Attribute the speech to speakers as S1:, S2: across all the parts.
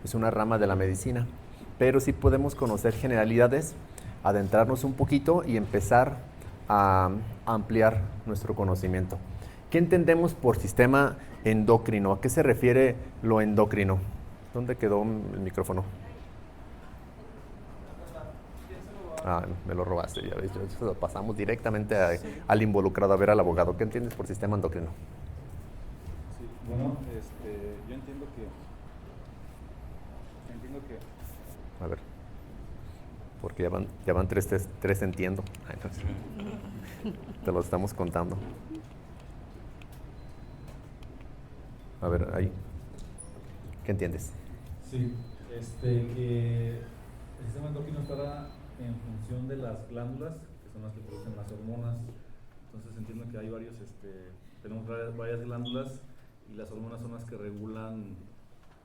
S1: es una rama de la medicina, pero sí podemos conocer generalidades, adentrarnos un poquito y empezar a ampliar nuestro conocimiento. ¿Qué entendemos por sistema endocrino? ¿A qué se refiere lo endocrino? ¿Dónde quedó el micrófono? Ah, me lo robaste, ya ves, eso lo pasamos directamente al involucrado, a ver al abogado. ¿Qué entiendes por sistema endocrino?
S2: Sí, bueno, yo entiendo que
S1: A ver, porque ya van tres entiendo. Ay, entonces, te lo estamos contando. A ver, ahí. ¿Qué entiendes?
S2: sí, que el sistema endocrino estará en función de las glándulas, que son las que producen las hormonas. Entonces entiendo que hay tenemos varias glándulas y las hormonas son las que regulan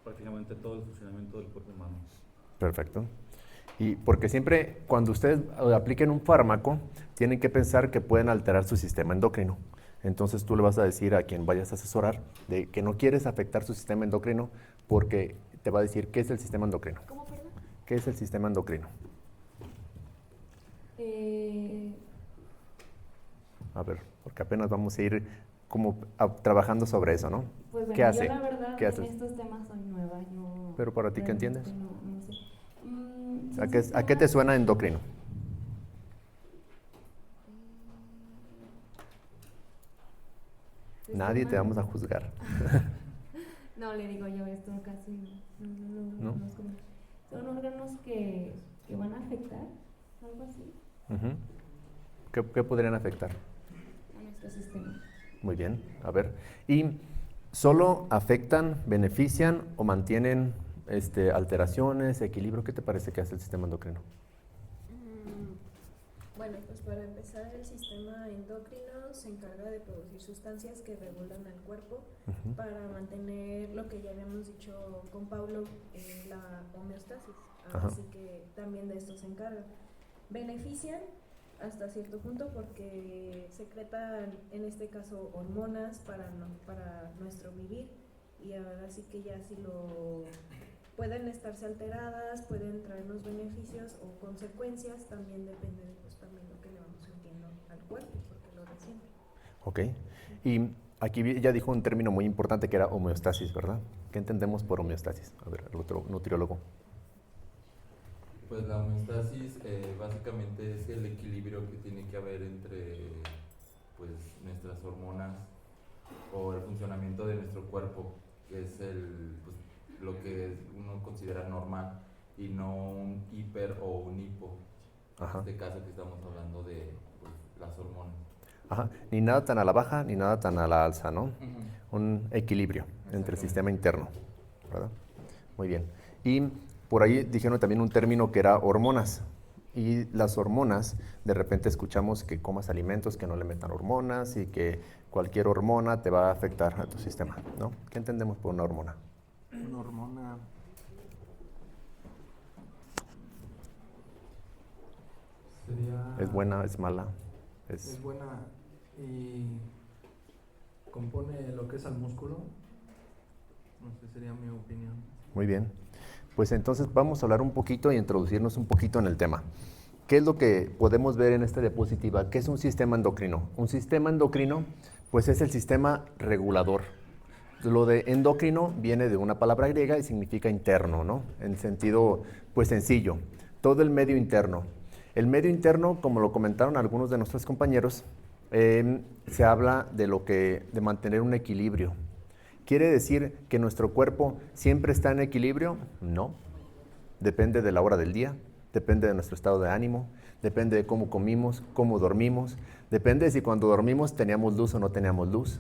S2: prácticamente todo el funcionamiento del cuerpo humano.
S1: Perfecto. Y porque siempre cuando ustedes apliquen un fármaco, tienen que pensar que pueden alterar su sistema endocrino. Entonces tú le vas a decir a quien vayas a asesorar de que no quieres afectar su sistema endocrino porque te va a decir qué es el sistema endocrino.
S3: ¿Cómo, perdón?
S1: ¿Qué es el sistema endocrino? A ver, porque apenas vamos a ir como trabajando sobre eso, ¿no?
S3: Pues bueno,
S1: ¿Qué hace?
S3: yo la verdad
S1: ¿Qué
S3: en
S1: haces?
S3: estos temas soy nueva. Yo
S1: Pero para ti, ¿qué entiendes?
S3: no sé.
S1: ¿A qué te suena endocrino? Nadie te vamos a juzgar.
S3: No, le digo yo, esto casi
S1: ¿No?
S3: es como- son órganos que van a afectar, algo así,
S1: Ujú. ¿Qué podrían afectar?
S3: a nuestro sistema.
S1: Muy bien, a ver. ¿Y solo afectan, benefician o mantienen alteraciones, equilibrio? ¿Qué te parece que hace el sistema endocrino?
S4: Bueno, pues para empezar, el sistema endocrino se encarga de producir sustancias que regulan al cuerpo
S1: Ujú.
S4: para mantener lo que ya habíamos dicho con Paulo, la homeostasis.
S1: Ajá.
S4: Así que también de esto se encarga. Benefician hasta cierto punto porque secretan, en este caso, hormonas para nuestro vivir, y ahora sí que ya si lo pueden estarse alteradas, pueden traernos beneficios o consecuencias, también depende de pues, también lo que le vamos metiendo al cuerpo, porque lo resiente.
S1: Ok. Y aquí ya dijo un término muy importante que era homeostasis, ¿verdad? ¿Qué entendemos por homeostasis? A ver, el otro nutriólogo.
S5: Pues la homeostasis básicamente es el equilibrio que tiene que haber entre pues, nuestras hormonas o el funcionamiento de nuestro cuerpo, que es pues, lo que uno considera normal y no un hiper o un hipo.
S1: Ajá.
S5: En este caso que estamos hablando de pues, las hormonas.
S1: Ajá. Ni nada tan a la baja ni nada tan a la alza, ¿no?
S5: Uh-huh.
S1: Un equilibrio entre el sistema interno, ¿verdad? Muy bien. Y por ahí dijeron también un término que era hormonas. Y las hormonas, de repente escuchamos que comas alimentos que no le metan hormonas y que cualquier hormona te va a afectar a tu sistema, ¿no? ¿Qué entendemos por una hormona?
S6: Una hormona sería...
S1: ¿Es buena, es mala?
S6: Es buena y compone lo que es al músculo. No sé, sería mi opinión.
S1: Muy bien. Pues entonces vamos a hablar un poquito y introducirnos un poquito en el tema. ¿Qué es lo que podemos ver en esta diapositiva? ¿Qué es un sistema endocrino? Un sistema endocrino, pues es el sistema regulador. Lo de endocrino viene de una palabra griega y significa interno, ¿no? En sentido, pues sencillo. Todo el medio interno. El medio interno, como lo comentaron algunos de nuestros compañeros, se habla de mantener un equilibrio. ¿Quiere decir que nuestro cuerpo siempre está en equilibrio? No. Depende de la hora del día, depende de nuestro estado de ánimo, depende de cómo comimos, cómo dormimos, depende de si cuando dormimos teníamos luz o no teníamos luz,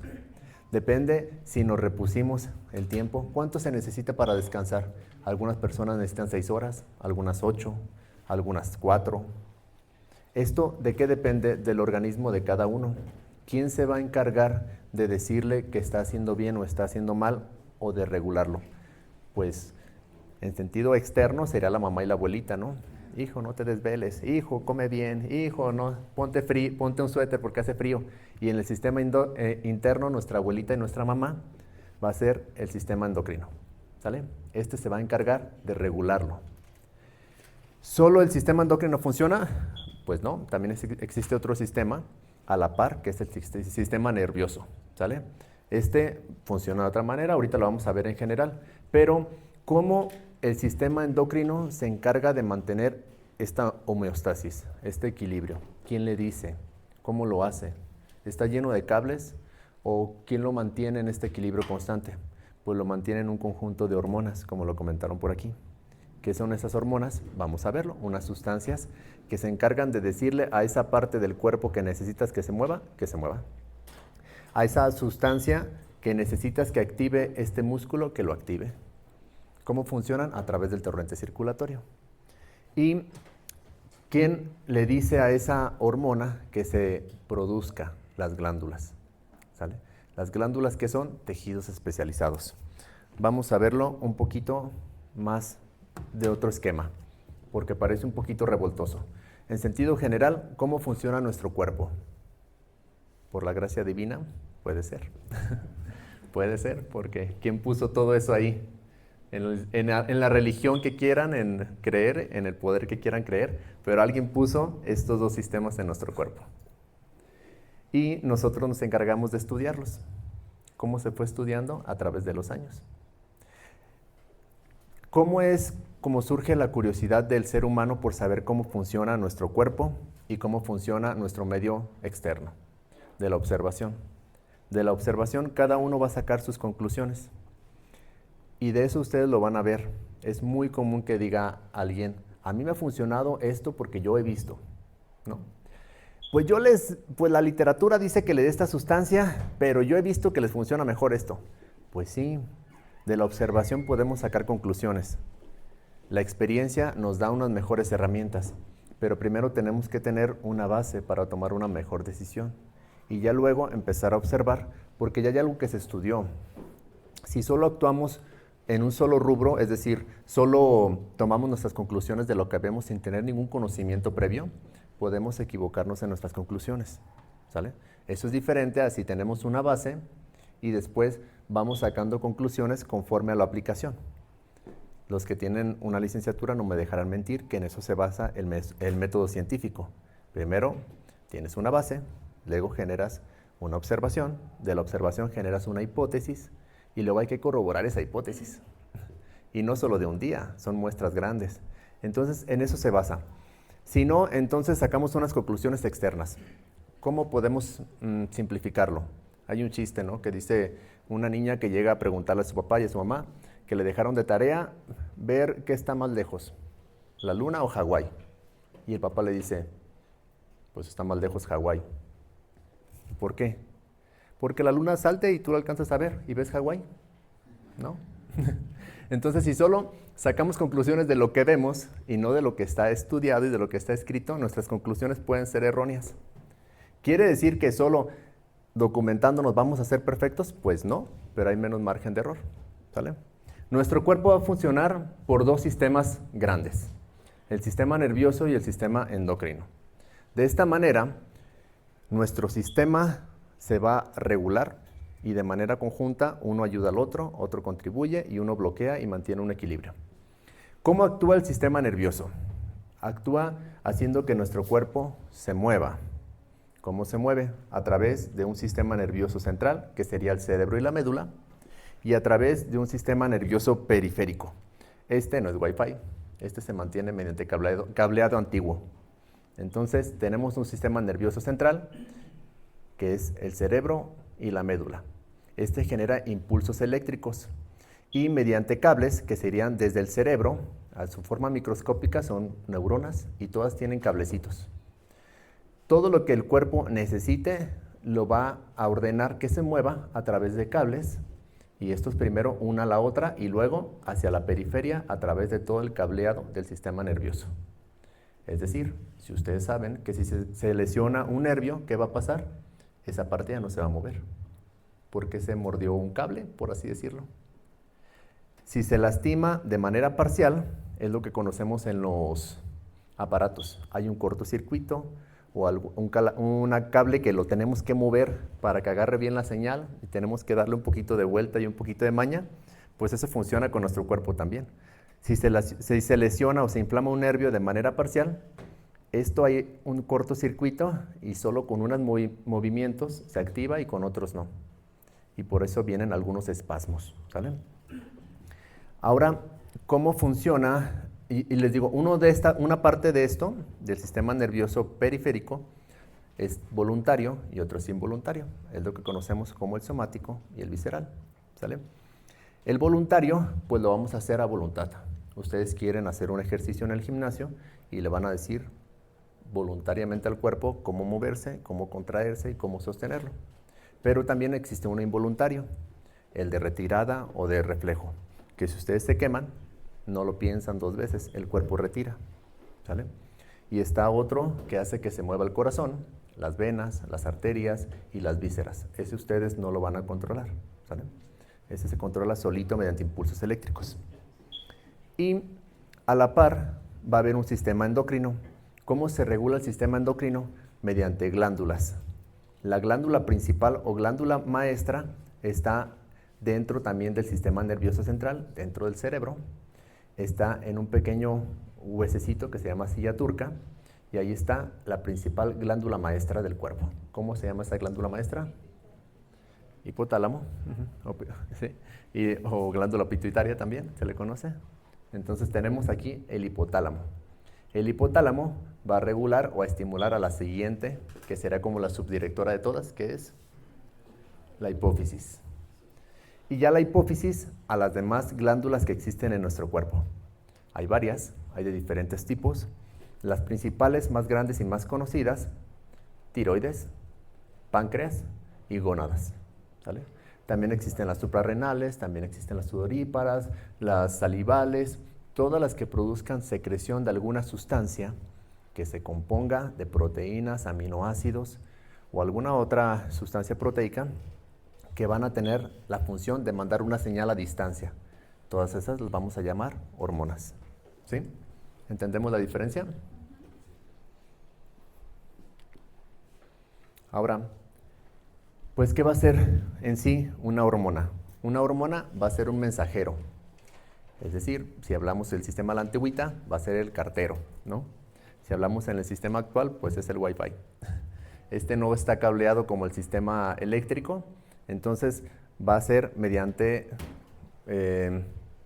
S1: depende si nos repusimos el tiempo. ¿Cuánto se necesita para descansar? Algunas personas necesitan 6 horas, algunas 8, algunas 4. ¿Esto de qué depende? Del organismo de cada uno. ¿Quién se va a encargar de decirle que está haciendo bien o está haciendo mal o de regularlo? Pues en sentido externo sería la mamá y la abuelita, ¿no? Hijo, no te desveles. Hijo, come bien. Hijo, no, ponte un suéter porque hace frío. Y en el sistema interno, nuestra abuelita y nuestra mamá va a ser el sistema endocrino. ¿sale? Este se va a encargar de regularlo. ¿Solo el sistema endocrino funciona? Pues no, también existe otro sistema a la par, que es el sistema nervioso, ¿sale? Este funciona de otra manera, ahorita lo vamos a ver en general, pero ¿cómo el sistema endocrino se encarga de mantener esta homeostasis, este equilibrio? ¿Quién le dice? ¿Cómo lo hace? ¿Está lleno de cables? ¿O quién lo mantiene en este equilibrio constante? Pues lo mantiene en un conjunto de hormonas, como lo comentaron por aquí. ¿Qué son esas hormonas? Vamos a verlo. Unas sustancias que se encargan de decirle a esa parte del cuerpo que necesitas que se mueva, a esa sustancia que necesitas que active este músculo, que lo active. ¿Cómo funcionan? A través del torrente circulatorio. ¿Y quién le dice a esa hormona que se produzca? Las glándulas, ¿sale? Las glándulas, que son tejidos especializados. Vamos a verlo un poquito más de otro esquema, porque parece un poquito revoltoso. En sentido general, ¿cómo funciona nuestro cuerpo? ¿Por la gracia divina? Puede ser. Puede ser, porque ¿quién puso todo eso ahí? En la religión que quieran creer, en el poder que quieran creer, pero alguien puso estos dos sistemas en nuestro cuerpo. Y nosotros nos encargamos de estudiarlos. ¿Cómo se fue estudiando? A través de los años. ¿Cómo surge la curiosidad del ser humano por saber cómo funciona nuestro cuerpo y cómo funciona nuestro medio externo? De la observación. De la observación cada uno va a sacar sus conclusiones. Y de eso ustedes lo van a ver. Es muy común que diga alguien, a mí me ha funcionado esto porque yo he visto, ¿no? Pues la literatura dice que le dé esta sustancia, pero yo he visto que les funciona mejor esto. Pues sí, de la observación podemos sacar conclusiones. La experiencia nos da unas mejores herramientas, pero primero tenemos que tener una base para tomar una mejor decisión. Y ya luego empezar a observar, porque ya hay algo que se estudió. Si solo actuamos en un solo rubro, es decir, solo tomamos nuestras conclusiones de lo que vemos sin tener ningún conocimiento previo, podemos equivocarnos en nuestras conclusiones, ¿sale? Eso es diferente a si tenemos una base y después vamos sacando conclusiones conforme a la aplicación. Los que tienen una licenciatura no me dejarán mentir que en eso se basa el método científico. Primero tienes una base, luego generas una observación, de la observación generas una hipótesis y luego hay que corroborar esa hipótesis. Y no solo de un día, son muestras grandes. Entonces, en eso se basa. Si no, entonces sacamos unas conclusiones externas. ¿Cómo podemos simplificarlo? Hay un chiste, ¿no?, que dice una niña que llega a preguntarle a su papá y a su mamá que le dejaron de tarea ver qué está más lejos, la luna o Hawái. Y el papá le dice, pues está más lejos Hawái. ¿Por qué? Porque la luna salte y tú la alcanzas a ver y ves Hawái, ¿no? Entonces, si solo sacamos conclusiones de lo que vemos y no de lo que está estudiado y de lo que está escrito, nuestras conclusiones pueden ser erróneas. ¿Quiere decir que solo documentándonos vamos a ser perfectos? Pues no, pero hay menos margen de error, ¿sale? Nuestro cuerpo va a funcionar por dos sistemas grandes, el sistema nervioso y el sistema endocrino. De esta manera, nuestro sistema se va a regular y de manera conjunta uno ayuda al otro contribuye y uno bloquea y mantiene un equilibrio. ¿Cómo actúa el sistema nervioso? Actúa haciendo que nuestro cuerpo se mueva. ¿Cómo se mueve? A través de un sistema nervioso central, que sería el cerebro y la médula, y a través de un sistema nervioso periférico. Este no es Wi-Fi, este se mantiene mediante cableado antiguo. Entonces tenemos un sistema nervioso central, que es el cerebro y la médula. Este genera impulsos eléctricos y mediante cables que serían desde el cerebro, a su forma microscópica son neuronas y todas tienen cablecitos. Todo lo que el cuerpo necesite lo va a ordenar que se mueva a través de cables y estos primero una a la otra y luego hacia la periferia a través de todo el cableado del sistema nervioso. Es decir, si ustedes saben que si se lesiona un nervio, ¿qué va a pasar? Esa parte ya no se va a mover, porque se mordió un cable, por así decirlo. Si se lastima de manera parcial, es lo que conocemos en los aparatos. Hay un cortocircuito o un cable que lo tenemos que mover para que agarre bien la señal y tenemos que darle un poquito de vuelta y un poquito de maña pues eso funciona con nuestro cuerpo también. Si se lesiona o se inflama un nervio de manera parcial, esto hay un cortocircuito y solo con unos movimientos se activa y con otros no. Y por eso vienen algunos espasmos, ¿sale? Ahora, ¿cómo funciona? Y les digo, una parte de esto, del sistema nervioso periférico, es voluntario y otro es involuntario. Es lo que conocemos como el somático y el visceral, ¿sale? El voluntario, pues lo vamos a hacer a voluntad. Ustedes quieren hacer un ejercicio en el gimnasio y le van a decir voluntariamente al cuerpo cómo moverse, cómo contraerse y cómo sostenerlo. Pero también existe uno involuntario, el de retirada o de reflejo, que si ustedes se queman, no lo piensan dos veces, el cuerpo retira, ¿sale? Y está otro que hace que se mueva el corazón, las venas, las arterias y las vísceras. Ese ustedes no lo van a controlar, ¿sale? Ese se controla solito mediante impulsos eléctricos. Y a la par va a haber un sistema endocrino. ¿Cómo se regula el sistema endocrino? Mediante glándulas. La glándula principal o glándula maestra está dentro también del sistema nervioso central, dentro del cerebro. Está en un pequeño huesecito que se llama silla turca y ahí está la principal glándula maestra del cuerpo. ¿Cómo se llama esa glándula maestra? Hipotálamo, sí. O glándula pituitaria también, se le conoce. Entonces tenemos aquí el hipotálamo. El hipotálamo va a regular o a estimular a la siguiente, que será como la subdirectora de todas, que es la hipófisis. Y ya la hipófisis a las demás glándulas que existen en nuestro cuerpo. Hay varias, hay de diferentes tipos. Las principales, más grandes y más conocidas, tiroides, páncreas y gónadas, ¿sale? También existen las suprarrenales, también existen las sudoríparas, las salivales, todas las que produzcan secreción de alguna sustancia que se componga de proteínas, aminoácidos o alguna otra sustancia proteica que van a tener la función de mandar una señal a distancia. Todas esas las vamos a llamar hormonas, ¿sí? ¿Entendemos la diferencia? Ahora, pues, ¿qué va a ser en sí una hormona? Una hormona va a ser un mensajero. Es decir, si hablamos del sistema de la antigüita, va a ser el cartero, ¿no? Si hablamos en el sistema actual, pues es el Wi-Fi. Este no está cableado como el sistema eléctrico, entonces va a ser mediante,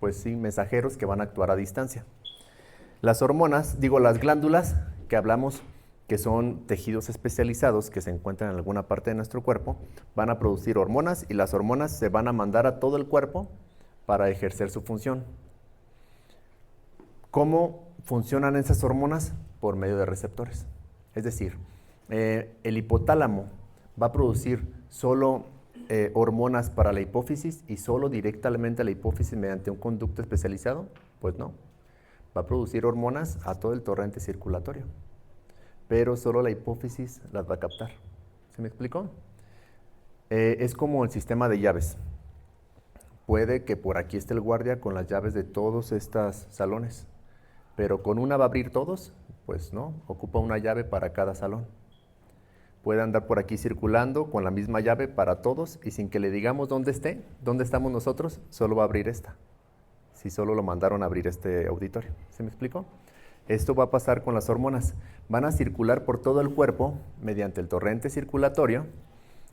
S1: pues sí, mensajeros que van a actuar a distancia. Las hormonas, las glándulas que hablamos, que son tejidos especializados que se encuentran en alguna parte de nuestro cuerpo, van a producir hormonas y las hormonas se van a mandar a todo el cuerpo para ejercer su función. ¿Cómo funcionan esas hormonas? Por medio de receptores. Es decir, el hipotálamo va a producir solo hormonas para la hipófisis y solo directamente a la hipófisis mediante un conducto especializado. Pues no, va a producir hormonas a todo el torrente circulatorio, pero solo la hipófisis las va a captar. ¿Se me explicó? Es como el sistema de llaves. Puede que por aquí esté el guardia con las llaves de todos estos salones, pero con una va a abrir todos, pues no, ocupa una llave para cada salón. Puede andar por aquí circulando con la misma llave para todos y sin que le digamos dónde esté, dónde estamos nosotros, solo va a abrir esta. Si solo lo mandaron a abrir este auditorio. ¿Se me explicó? Esto va a pasar con las hormonas. Van a circular por todo el cuerpo mediante el torrente circulatorio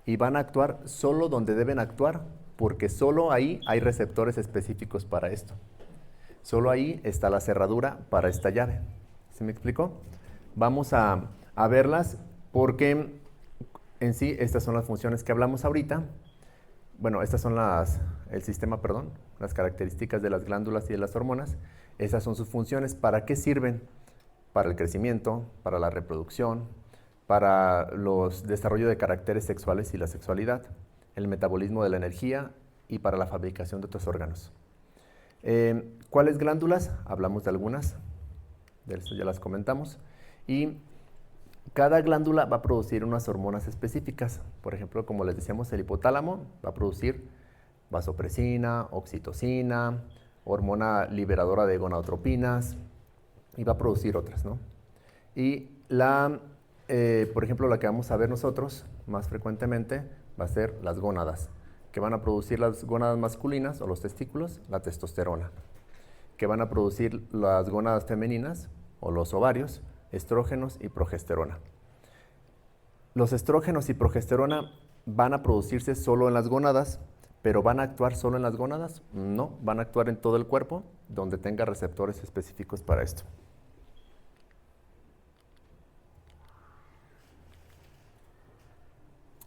S1: y van a actuar solo donde deben actuar, porque solo ahí hay receptores específicos para esto. Solo ahí está la cerradura para esta llave. ¿Se me explicó? Vamos a verlas porque en sí estas son las funciones que hablamos ahorita. Bueno, estas son las características de las glándulas y de las hormonas. Esas son sus funciones. ¿Para qué sirven? Para el crecimiento, para la reproducción, para los desarrollo de caracteres sexuales y la sexualidad, el metabolismo de la energía y para la fabricación de otros órganos. ¿Cuáles glándulas? Hablamos de algunas, de eso ya las comentamos. Y cada glándula va a producir unas hormonas específicas. Por ejemplo, como les decíamos, el hipotálamo va a producir vasopresina, oxitocina, hormona liberadora de gonadotropinas y va a producir otras, ¿no? Y por ejemplo, la que vamos a ver nosotros más frecuentemente va a ser las gónadas. que van a producir las gónadas masculinas o los testículos, la testosterona. Que van a producir las gónadas femeninas o los ovarios, estrógenos y progesterona. Los estrógenos y progesterona van a producirse solo en las gónadas, pero ¿van a actuar solo en las gónadas? No, van a actuar en todo el cuerpo donde tenga receptores específicos para esto.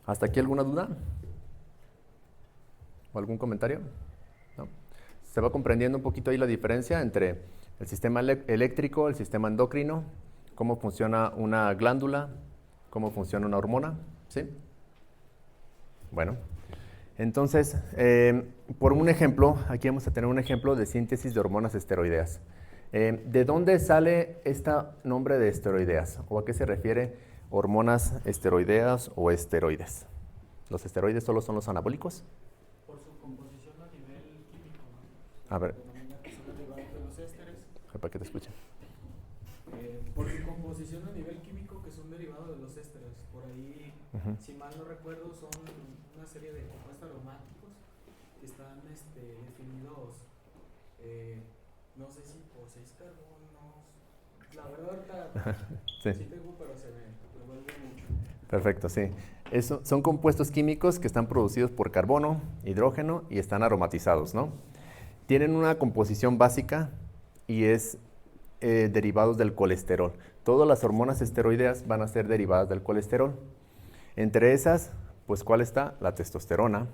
S1: ¿Hasta aquí alguna duda? ¿O algún comentario? ¿No? Se va comprendiendo un poquito ahí la diferencia entre el sistema eléctrico, el sistema endocrino, cómo funciona una glándula, cómo funciona una hormona, ¿sí? Bueno, entonces, por un ejemplo, aquí vamos a tener un ejemplo de síntesis de hormonas esteroideas. ¿De dónde sale este nombre de esteroideas? ¿O a qué se refiere hormonas esteroideas o esteroides? ¿Los esteroides solo son los anabólicos?
S7: Por su composición a nivel químico,
S1: A ver,
S7: denomina que son derivados de los ésteres.
S1: para que te escuchen.
S7: Por su composición a nivel químico que son derivados de los ésteres. Por ahí, si mal no recuerdo, son una serie de compuestos aromáticos que están definidos, no sé si por 6 carbonos. La verdad, sí tengo, pero se me revuelve mucho.
S1: Perfecto, sí. Son compuestos químicos que están producidos por carbono, hidrógeno y están aromatizados, ¿no? Tienen una composición básica y es derivados del colesterol. Todas las hormonas esteroideas van a ser derivadas del colesterol. Entre esas, pues, ¿cuál está? La testosterona,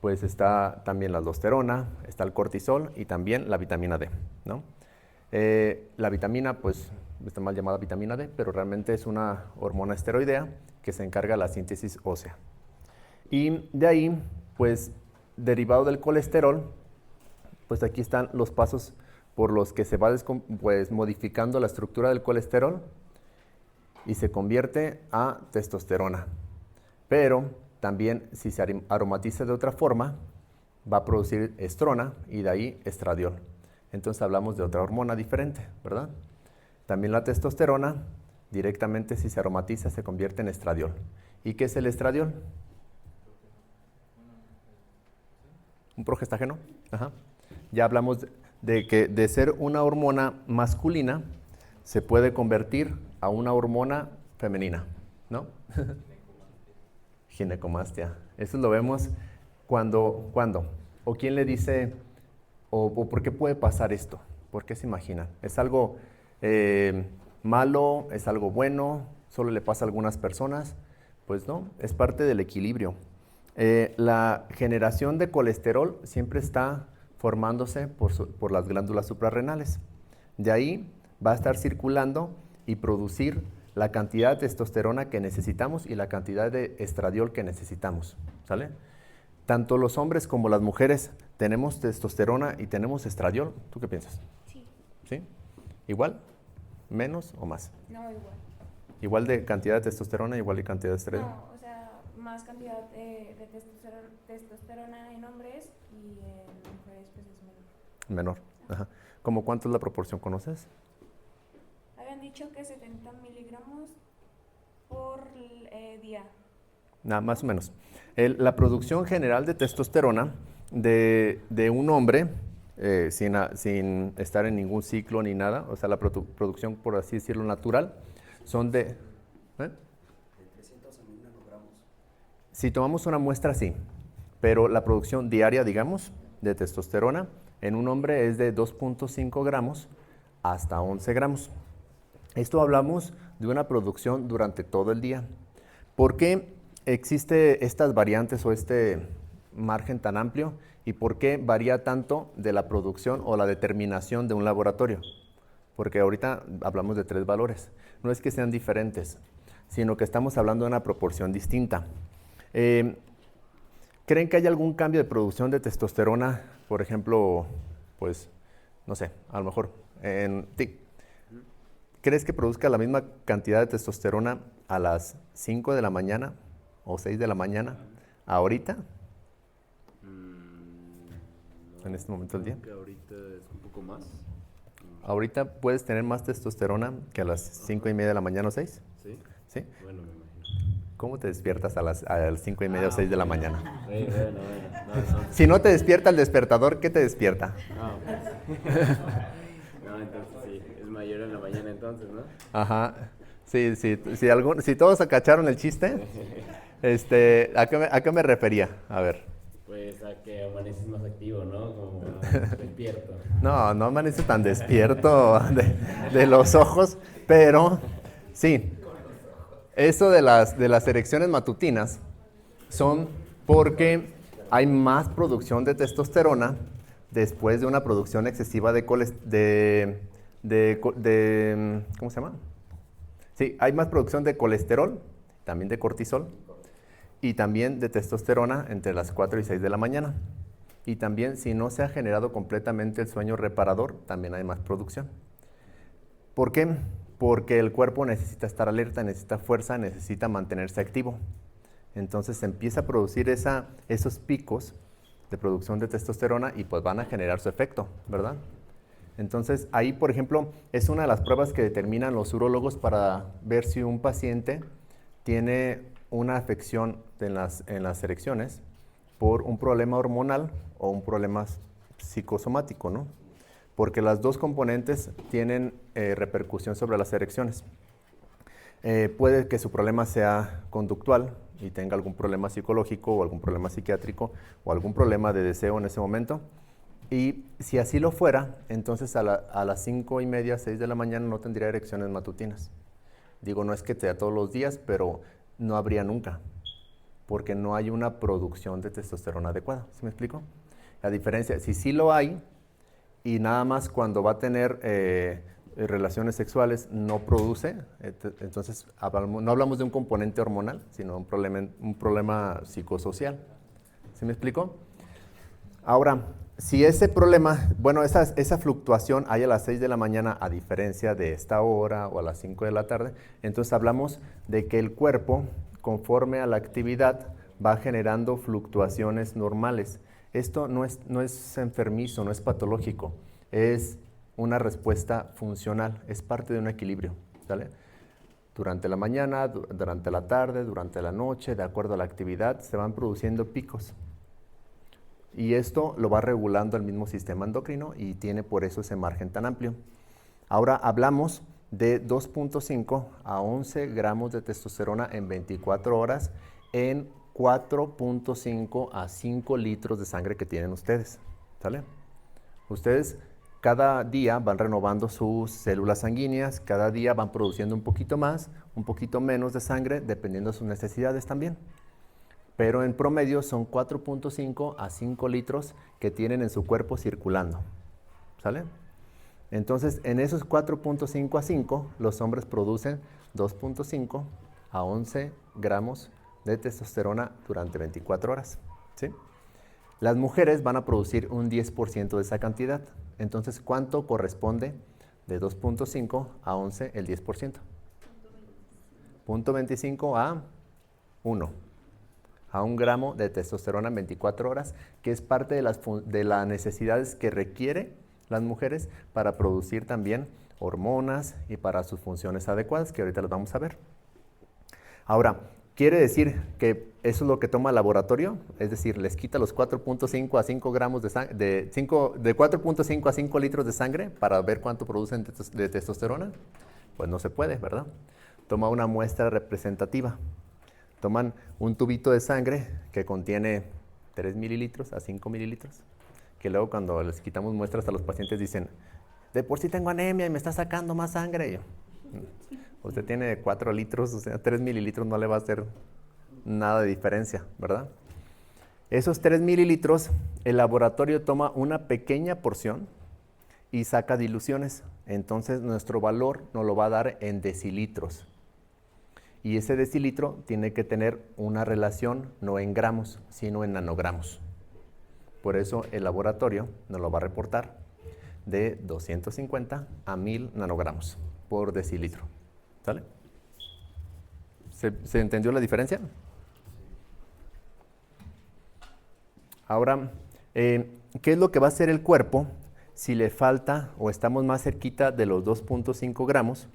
S1: pues está también la aldosterona, está el cortisol y también la vitamina D, ¿no? La vitamina, pues, está mal llamada vitamina D, pero realmente es una hormona esteroidea que se encarga de la síntesis ósea. Y de ahí, pues, derivado del colesterol, pues aquí están los pasos por los que se va pues, modificando la estructura del colesterol y se convierte a testosterona. Pero también, si se aromatiza de otra forma, va a producir estrona y de ahí estradiol. Entonces hablamos de otra hormona diferente, ¿verdad? También la testosterona, directamente si se aromatiza, se convierte en estradiol. ¿Y qué es el estradiol? ¿Un progestágeno? Ajá. Ya hablamos de que de ser una hormona masculina se puede convertir a una hormona femenina, ¿no? Ginecomastia. Eso lo vemos cuando, o quién le dice, o por qué puede pasar esto, por qué se imaginan. ¿Es algo malo? ¿Es algo bueno? ¿Solo le pasa a algunas personas? Pues no, es parte del equilibrio. La generación de colesterol siempre está formándose por las glándulas suprarrenales. De ahí va a estar circulando y producir la cantidad de testosterona que necesitamos y la cantidad de estradiol que necesitamos, ¿sale? Tanto los hombres como las mujeres tenemos testosterona y tenemos estradiol. ¿Tú qué piensas?
S3: Sí.
S1: ¿Sí? ¿Igual? ¿Menos o más?
S3: No, igual.
S1: ¿Igual de cantidad de testosterona, igual de cantidad de estradiol?
S3: No, o sea, más cantidad de testosterona en hombres y en mujeres pues es menor.
S1: Menor. Ajá. ¿Cómo cuánto es la proporción? ¿Conoces?
S3: Habían dicho que 70 miligramos por día.
S1: Nada, más o menos. La producción general de testosterona de un hombre, sin estar en ningún ciclo ni nada, o sea, la producción, por así decirlo, natural, son de... ¿eh?
S8: De 300 a 1000 nanogramos.
S1: Si tomamos una muestra, sí, pero la producción diaria, digamos, de testosterona en un hombre es de 2.5 gramos hasta 11 gramos. Esto hablamos de una producción durante todo el día. ¿Por qué existe estas variantes o este margen tan amplio? ¿Y por qué varía tanto de la producción o la determinación de un laboratorio? Porque ahorita hablamos de 3 valores. No es que sean diferentes, sino que estamos hablando de una proporción distinta. ¿Creen que hay algún cambio de producción de testosterona? Por ejemplo, pues, no sé, a lo mejor en ti. ¿Crees que produzca la misma cantidad de testosterona a las 5 de la mañana o 6 de la mañana ahorita?
S8: No,
S1: En este momento del día.
S8: que ahorita es un poco más.
S1: ¿Ahorita puedes tener más testosterona que a las 5:30 de la mañana o 6?
S8: ¿Sí?
S1: ¿Sí?
S8: Bueno, me imagino.
S1: ¿Cómo te despiertas a las 5:30 o 6 de la mañana?
S8: Bueno. No, entonces,
S1: Si no te despierta el despertador, ¿qué te despierta?
S8: no, entonces sí, es mayor en la mañana entonces, ¿no?
S1: Ajá. Sí, si todos cacharon el chiste, ¿a qué me refería? A ver.
S8: Pues a que amaneces más activo, ¿no? Como despierto.
S1: No amanece tan despierto de los ojos, pero sí, eso de las erecciones matutinas son porque hay más producción de testosterona después de una producción excesiva ¿cómo se llama? Sí, hay más producción de colesterol, también de cortisol, y también de testosterona entre las 4 y 6 de la mañana. Y también, si no se ha generado completamente el sueño reparador, también hay más producción. ¿Por qué? Porque el cuerpo necesita estar alerta, necesita fuerza, necesita mantenerse activo. Entonces se empieza a producir esos picos de producción de testosterona y pues van a generar su efecto, ¿verdad? Entonces ahí, por ejemplo, es una de las pruebas que determinan los urólogos para ver si un paciente tiene una afección en las erecciones por un problema hormonal o un problema psicosomático, ¿no? Porque las dos componentes tienen repercusión sobre las erecciones. Puede que su problema sea conductual y tenga algún problema psicológico o algún problema psiquiátrico o algún problema de deseo en ese momento. Y si así lo fuera, entonces a las 5:30, 6 de la mañana no tendría erecciones matutinas. Digo, no es que te da todos los días, pero no habría nunca, porque no hay una producción de testosterona adecuada. ¿Sí me explico? La diferencia, si sí lo hay, y nada más cuando va a tener relaciones sexuales no produce, entonces no hablamos de un componente hormonal, sino un problema psicosocial. ¿Sí me explico? Ahora, si ese problema, bueno, esa fluctuación hay a las 6 de la mañana a diferencia de esta hora o a las 5 de la tarde, entonces hablamos de que el cuerpo, conforme a la actividad, va generando fluctuaciones normales. Esto no es enfermizo, no es patológico, es una respuesta funcional, es parte de un equilibrio, ¿sale? Durante la mañana, durante la tarde, durante la noche, de acuerdo a la actividad, se van produciendo picos. Y esto lo va regulando el mismo sistema endocrino y tiene por eso ese margen tan amplio. Ahora hablamos de 2.5 a 11 gramos de testosterona en 24 horas en 4.5 a 5 litros de sangre que tienen ustedes, ¿sale? Ustedes cada día van renovando sus células sanguíneas, cada día van produciendo un poquito más, un poquito menos de sangre, dependiendo de sus necesidades también. Pero en promedio son 4.5 a 5 litros que tienen en su cuerpo circulando, ¿sale? Entonces, en esos 4.5 a 5, los hombres producen 2.5 a 11 gramos de testosterona durante 24 horas, ¿sí? Las mujeres van a producir un 10% de esa cantidad. Entonces, ¿cuánto corresponde de 2.5 a 11 el 10%? 0.25 a 1. A 1 gramo de testosterona en 24 horas, que es parte de las necesidades que requiere las mujeres para producir también hormonas y para sus funciones adecuadas, que ahorita las vamos a ver. Ahora, ¿quiere decir que eso es lo que toma el laboratorio? Es decir, les quita los 4.5 a 5 gramos de 4.5 a 5 litros de sangre para ver cuánto producen de testosterona. Pues no se puede, ¿verdad? Toma una muestra representativa. Toman un tubito de sangre que contiene 3 mililitros a 5 mililitros, que luego cuando les quitamos muestras a los pacientes dicen, de por sí tengo anemia y me está sacando más sangre. Y yo, usted tiene 4 litros, o sea, 3 mililitros no le va a hacer nada de diferencia, ¿verdad? Esos 3 mililitros, el laboratorio toma una pequeña porción y saca diluciones. Entonces nuestro valor nos lo va a dar en decilitros. Y ese decilitro tiene que tener una relación no en gramos, sino en nanogramos. Por eso el laboratorio nos lo va a reportar de 250 a 1000 nanogramos por decilitro. ¿Sale? ¿Se entendió la diferencia? Ahora, ¿qué es lo que va a hacer el cuerpo si le falta o estamos más cerquita de los 2.5 gramos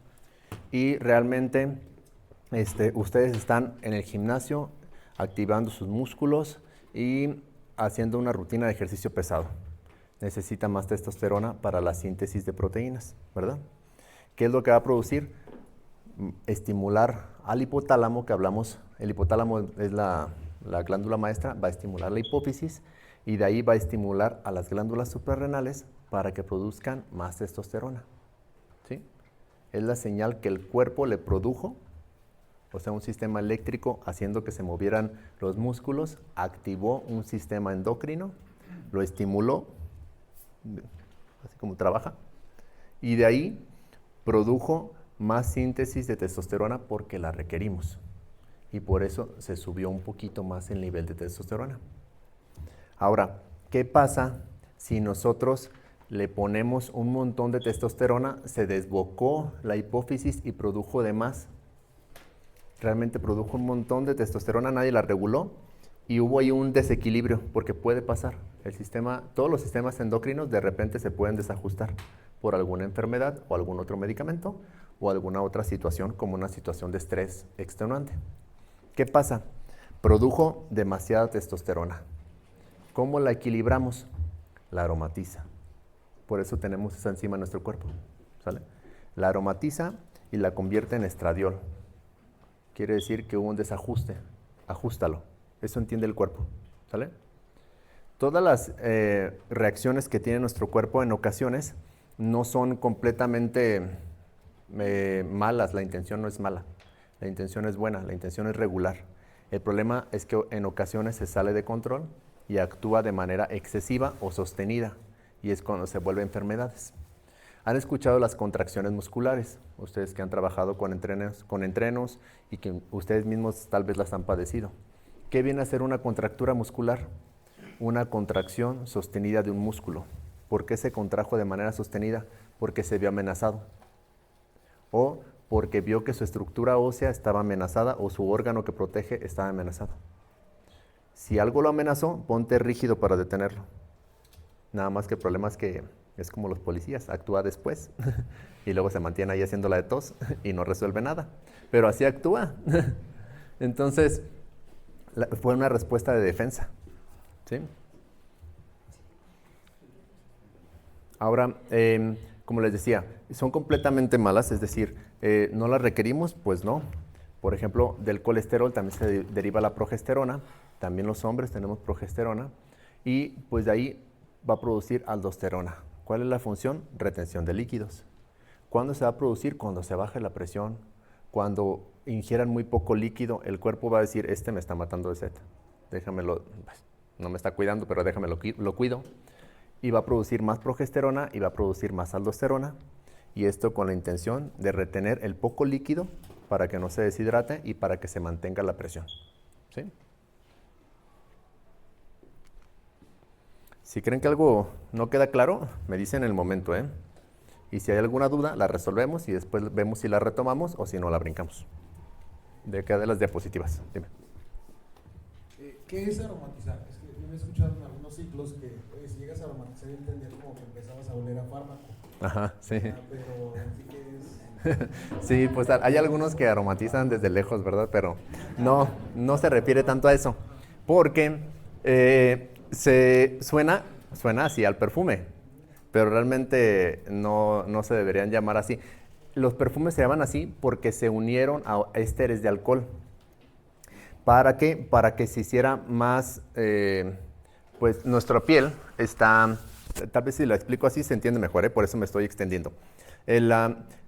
S1: y realmente ustedes están en el gimnasio activando sus músculos y haciendo una rutina de ejercicio pesado. Necesita más testosterona para la síntesis de proteínas, ¿verdad? ¿Qué es lo que va a producir? Estimular al hipotálamo, que hablamos, el hipotálamo es la glándula maestra, va a estimular la hipófisis y de ahí va a estimular a las glándulas suprarrenales para que produzcan más testosterona. ¿Sí? Es la señal que el cuerpo le produjo, o sea, un sistema eléctrico haciendo que se movieran los músculos, activó un sistema endocrino, lo estimuló, así como trabaja, y de ahí produjo más síntesis de testosterona porque la requerimos. Y por eso se subió un poquito más el nivel de testosterona. Ahora, ¿qué pasa si nosotros le ponemos un montón de testosterona, se desbocó la hipófisis y produjo de más? Realmente produjo un montón de testosterona, nadie la reguló y hubo ahí un desequilibrio, porque puede pasar. El sistema, todos los sistemas endocrinos de repente se pueden desajustar por alguna enfermedad o algún otro medicamento o alguna otra situación como una situación de estrés extenuante. ¿Qué pasa? Produjo demasiada testosterona. ¿Cómo la equilibramos? La aromatiza. Por eso tenemos esa enzima en nuestro cuerpo, ¿sale? La aromatiza y la convierte en estradiol. Quiere decir que hubo un desajuste. Ajústalo. Eso entiende el cuerpo, ¿sale? Todas las reacciones que tiene nuestro cuerpo en ocasiones no son completamente malas. La intención no es mala. La intención es buena, la intención es regular. El problema es que en ocasiones se sale de control y actúa de manera excesiva o sostenida, y es cuando se vuelven enfermedades. ¿Han escuchado las contracciones musculares? Ustedes que han trabajado con entrenos y que ustedes mismos tal vez las han padecido. ¿Qué viene a ser una contractura muscular? Una contracción sostenida de un músculo. ¿Por qué se contrajo de manera sostenida? Porque se vio amenazado. O porque vio que su estructura ósea estaba amenazada o su órgano que protege estaba amenazado. Si algo lo amenazó, ponte rígido para detenerlo. Nada más que el problema es que es como los policías, actúa después y luego se mantiene ahí haciendo la de tos y no resuelve nada. Pero así actúa. Entonces, fue una respuesta de defensa. ¿Sí? Ahora, como les decía, son completamente malas, es decir, ¿no las requerimos? Pues no. Por ejemplo, del colesterol también se deriva la progesterona, también los hombres tenemos progesterona, y pues de ahí va a producir aldosterona. ¿Cuál es la función? Retención de líquidos. ¿Cuándo se va a producir? Cuando se baje la presión, cuando ingieran muy poco líquido, el cuerpo va a decir, este me está matando de sed, déjamelo, pues, no me está cuidando, pero déjame lo cuido. Y va a producir más progesterona y va a producir más aldosterona, y esto con la intención de retener el poco líquido para que no se deshidrate y para que se mantenga la presión. ¿Sí? Si creen que algo no queda claro, me dicen en el momento, ¿eh? Y si hay alguna duda, la resolvemos y después vemos si la retomamos o si no la brincamos. De cada de las diapositivas. Dime.
S9: ¿Qué es aromatizar? Es que yo he escuchado en algunos ciclos que si llegas a aromatizar y entender como que empezabas a oler a fármaco.
S1: Ajá, sí.
S9: Pero ¿qué es?
S1: Sí, pues hay algunos que aromatizan desde lejos, ¿verdad? Pero no se refiere tanto a eso. Porque suena así al perfume, pero realmente no se deberían llamar así. Los perfumes se llaman así porque se unieron a ésteres de alcohol. ¿Para qué? Para que se hiciera más, pues nuestra piel está, tal vez si lo explico así se entiende mejor, por eso me estoy extendiendo.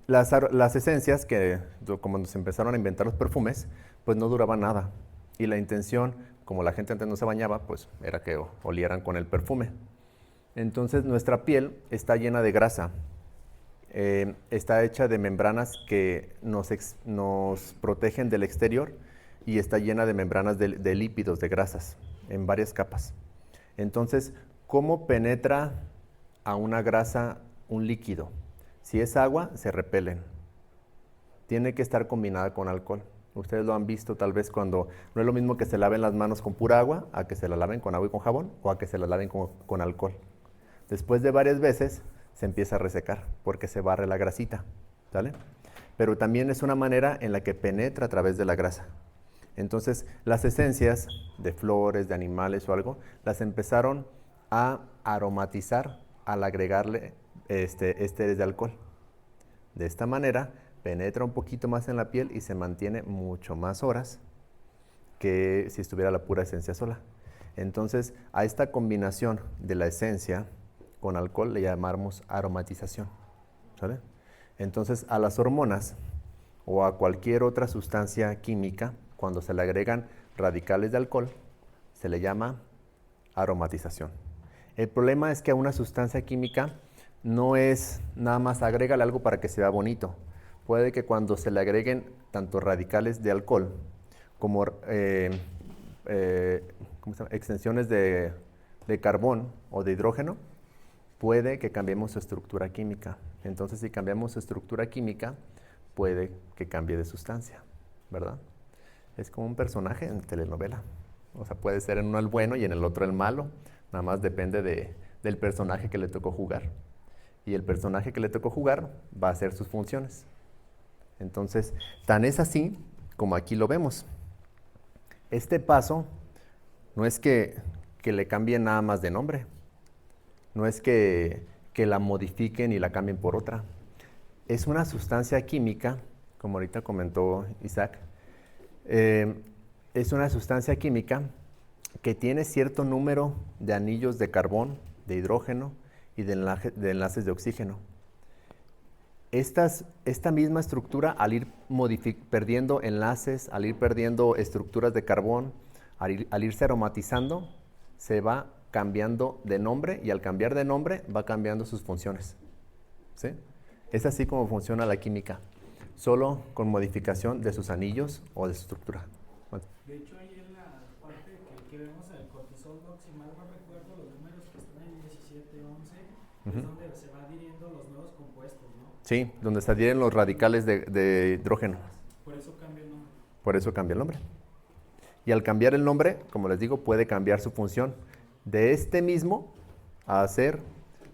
S1: Las esencias que, como se empezaron a inventar los perfumes, pues no duraban nada. Y la intención, como la gente antes no se bañaba, pues era que olieran con el perfume. Entonces nuestra piel está llena de grasa. Está hecha de membranas que nos protegen del exterior y está llena de membranas de lípidos, de grasas, en varias capas. Entonces, ¿cómo penetra a una grasa un líquido? Si es agua, se repelen. Tiene que estar combinada con alcohol. Ustedes lo han visto tal vez cuando no es lo mismo que se laven las manos con pura agua, a que se la laven con agua y con jabón, o a que se la laven con alcohol. Después de varias veces, se empieza a resecar porque se barre la grasita, ¿sale? pero también es una manera en la que penetra a través de la grasa. Entonces, las esencias de flores, de animales o algo, las empezaron a aromatizar al agregarle ésteres de alcohol. De esta manera, penetra un poquito más en la piel y se mantiene mucho más horas que si estuviera la pura esencia sola. Entonces, a esta combinación de la esencia con alcohol le llamamos aromatización, ¿sale? Entonces, a las hormonas o a cualquier otra sustancia química, cuando se le agregan radicales de alcohol, se le llama aromatización. El problema es que a una sustancia química no es nada más agrégale algo para que se vea bonito. Puede que cuando se le agreguen tanto radicales de alcohol como extensiones de carbón o de hidrógeno, puede que cambiemos su estructura química. Entonces, si cambiamos su estructura química, puede que cambie de sustancia, ¿verdad? Es como un personaje en telenovela. O sea, puede ser en uno el bueno y en el otro el malo. Nada más depende del personaje que le tocó jugar. Y el personaje que le tocó jugar va a hacer sus funciones. Entonces, tan es así como aquí lo vemos. Este paso no es que le cambien nada más de nombre. No es que la modifiquen y la cambien por otra. Es una sustancia química, como ahorita comentó Isaac, es una sustancia química que tiene cierto número de anillos de carbón, de hidrógeno y de enlaces de oxígeno. Esta misma estructura, al ir perdiendo enlaces, al ir perdiendo estructuras de carbón, al irse aromatizando, se va cambiando de nombre y al cambiar de nombre va cambiando sus funciones. ¿Sí? Es así como funciona la química, solo con modificación de sus anillos o de su estructura. Bueno.
S7: De hecho, ahí en la parte que vemos el cortisol, si mal no recuerdo, los números que están en 17, 11, es donde se van adhiriendo los nuevos compuestos, ¿no?
S1: Sí, donde se adhieren los radicales de hidrógeno.
S7: Por eso cambia el nombre.
S1: Por eso cambia el nombre. Y al cambiar el nombre, como les digo, puede cambiar su función de este mismo a hacer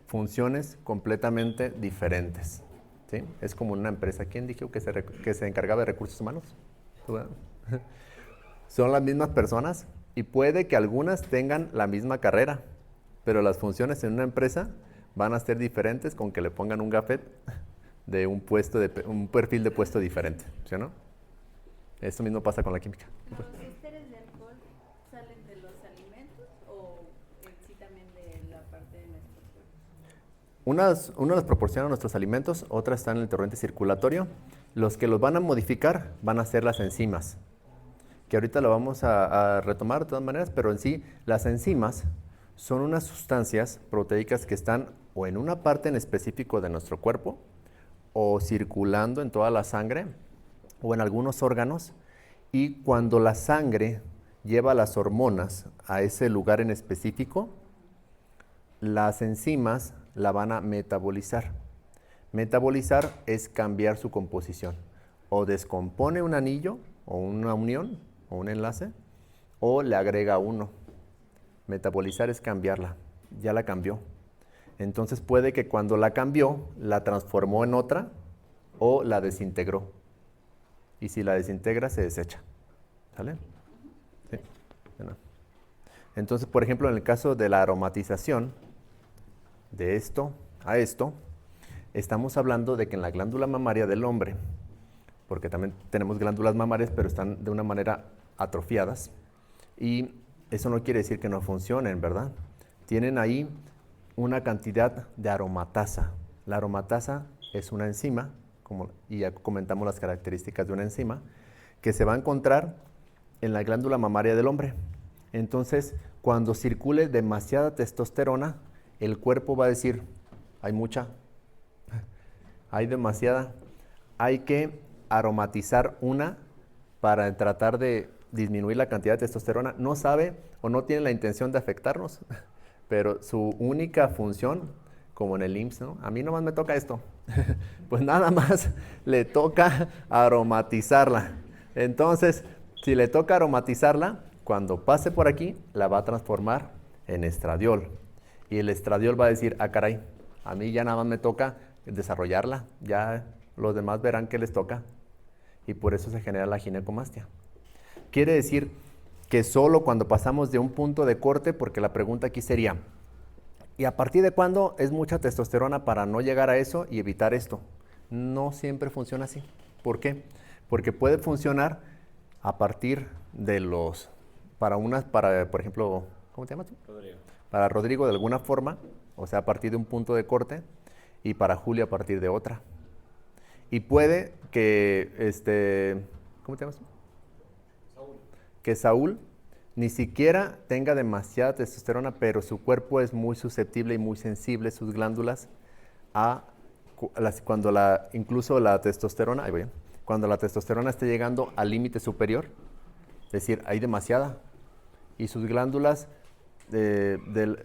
S1: funciones completamente diferentes. ¿Sí? Es como una empresa. ¿Quién dijo que se encargaba de recursos humanos? Son las mismas personas y puede que algunas tengan la misma carrera, pero las funciones en una empresa van a ser diferentes con que le pongan un gafet de un perfil de puesto diferente, ¿sí o no? Esto mismo pasa con la química.
S10: ¿Los ésteres de alcohol salen de los alimentos o sí también de la parte de nuestro cuerpo?
S1: Unos los proporcionan nuestros alimentos, otras están en el torrente circulatorio. Los que los van a modificar van a ser las enzimas, que ahorita lo vamos a retomar de todas maneras, pero en sí las enzimas son unas sustancias proteicas que están o en una parte en específico de nuestro cuerpo o circulando en toda la sangre o en algunos órganos, y cuando la sangre lleva las hormonas a ese lugar en específico, las enzimas la van a metabolizar. Metabolizar es cambiar su composición. O descompone un anillo, o una unión, o un enlace, o le agrega uno. Metabolizar es cambiarla. Ya la cambió. Entonces puede que cuando la cambió, la transformó en otra, o la desintegró. Y si la desintegra, se desecha. ¿Sale? Sí. Bueno. Entonces, por ejemplo, en el caso de la aromatización, de esto a esto, estamos hablando de que en la glándula mamaria del hombre, porque también tenemos glándulas mamarias, pero están de una manera atrofiadas, y eso no quiere decir que no funcionen, ¿verdad? Tienen ahí una cantidad de aromatasa. La aromatasa es una enzima, y ya comentamos las características de una enzima, que se va a encontrar en la glándula mamaria del hombre. Entonces, cuando circule demasiada testosterona, el cuerpo va a decir, hay mucha, hay demasiada, hay que aromatizar una para tratar de disminuir la cantidad de testosterona. No sabe o no tiene la intención de afectarnos, pero su única función, como en el IMSS, ¿no? A mí nomás me toca esto, pues nada más le toca aromatizarla. Entonces, si le toca aromatizarla, cuando pase por aquí, la va a transformar en estradiol. Y el estradiol va a decir, ah, caray, a mí ya nada más me toca desarrollarla, ya los demás verán que les toca y por eso se genera la ginecomastia. Quiere decir que solo cuando pasamos de un punto de corte, porque la pregunta aquí sería, ¿y a partir de cuándo es mucha testosterona para no llegar a eso y evitar esto? No siempre funciona así. ¿Por qué? Porque puede funcionar a partir de los, para, por ejemplo, ¿cómo te llamas tú?
S8: Rodrigo.
S1: Para Rodrigo de alguna forma, o sea, a partir de un punto de corte, y para Julio a partir de otra. Y puede que, ¿cómo te llamas tú? Que Saúl ni siquiera tenga demasiada testosterona, pero su cuerpo es muy susceptible y muy sensible, sus glándulas, incluso la testosterona, ahí voy, cuando la testosterona esté llegando al límite superior, es decir, hay demasiada, y sus glándulas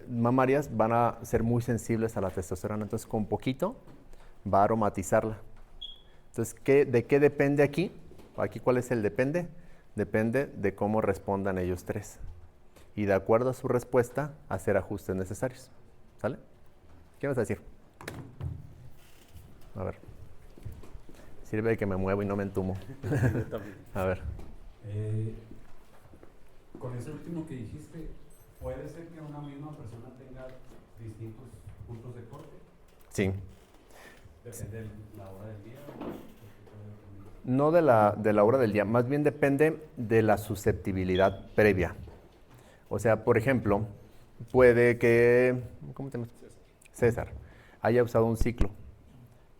S1: mamarias van a ser muy sensibles a la testosterona, entonces con poquito va a aromatizarla. Entonces, ¿de qué depende aquí? Aquí, ¿cuál es el depende? Depende de cómo respondan ellos tres. Y de acuerdo a su respuesta, hacer ajustes necesarios. ¿Sale? ¿Qué vas a decir? A ver. Sirve de que me muevo y no me entumo. A ver.
S11: Con ese último que dijiste, ¿puede ser que una misma persona tenga distintos puntos de corte?
S1: Sí.
S11: ¿Depende de la hora del día?
S1: No de la hora del día, más bien depende de la susceptibilidad previa. O sea, por ejemplo, puede que, ¿cómo te llamas? César, haya usado un ciclo.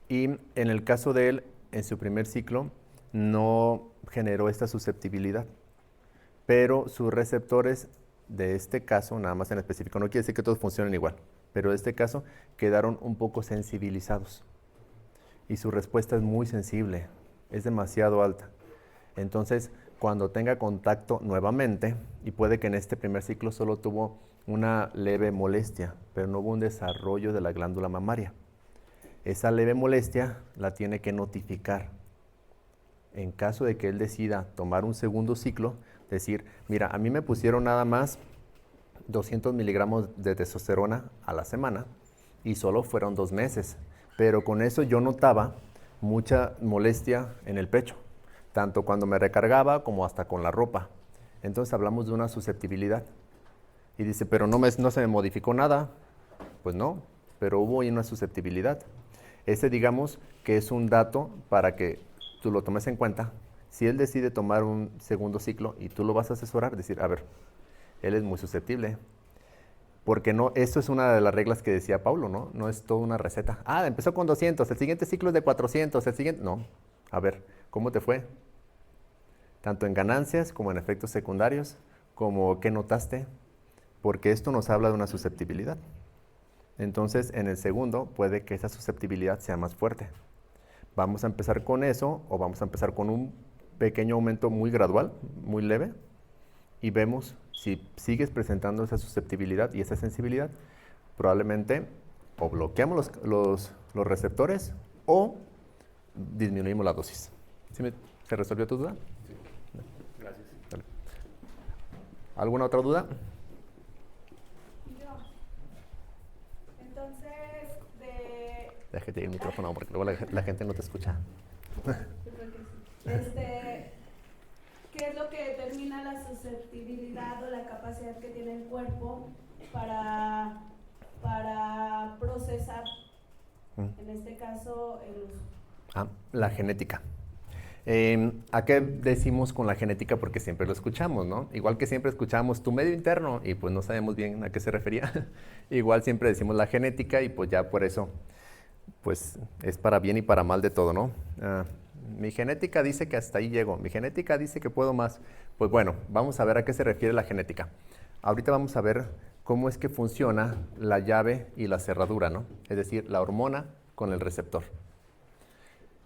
S1: Y en el caso de él, en su primer ciclo, no generó esta susceptibilidad. Pero sus receptores de este caso, nada más en específico, no quiere decir que todos funcionen igual, pero de este caso quedaron un poco sensibilizados. Y su respuesta es muy sensible. Es demasiado alta. Entonces, cuando tenga contacto nuevamente, y puede que en este primer ciclo solo tuvo una leve molestia, pero no hubo un desarrollo de la glándula mamaria. Esa leve molestia la tiene que notificar. En caso de que él decida tomar un segundo ciclo, decir, mira, a mí me pusieron nada más 200 miligramos de testosterona a la semana y solo fueron 2 meses, pero con eso yo notaba mucha molestia en el pecho, tanto cuando me recargaba como hasta con la ropa. Entonces hablamos de una susceptibilidad. Y dice, pero no se me modificó nada. Pues no, pero hubo ahí una susceptibilidad. Ese digamos que es un dato para que tú lo tomes en cuenta. Si él decide tomar un segundo ciclo y tú lo vas a asesorar, decir, a ver, él es muy susceptible. Porque no, eso es una de las reglas que decía Paulo, ¿no? No es toda una receta. Ah, empezó con 200, el siguiente ciclo es de 400, el siguiente... No, a ver, ¿cómo te fue? Tanto en ganancias como en efectos secundarios, como qué notaste, porque esto nos habla de una susceptibilidad. Entonces, en el segundo puede que esa susceptibilidad sea más fuerte. Vamos a empezar con eso, o vamos a empezar con un pequeño aumento muy gradual, muy leve, y vemos si sigues presentando esa susceptibilidad y esa sensibilidad, probablemente o bloqueamos los receptores o disminuimos la dosis. ¿Se resolvió tu duda?
S8: Sí. Gracias.
S1: Dale. ¿Alguna otra duda?
S3: Yo. Entonces,
S1: Déjate el micrófono porque luego la gente no te escucha.
S3: ¿Qué es lo que determina la susceptibilidad o la capacidad que tiene el cuerpo para procesar, en este caso, el uso?
S1: La genética. ¿A qué decimos con la genética? Porque siempre lo escuchamos, ¿no? Igual que siempre escuchamos tu medio interno y pues no sabemos bien a qué se refería. Igual siempre decimos la genética y pues ya por eso, pues es para bien y para mal de todo, ¿no? Mi genética dice que hasta ahí llego, mi genética dice que puedo más. Pues bueno, vamos a ver a qué se refiere la genética. Ahorita vamos a ver cómo es que funciona la llave y la cerradura, ¿no? Es decir, la hormona con el receptor.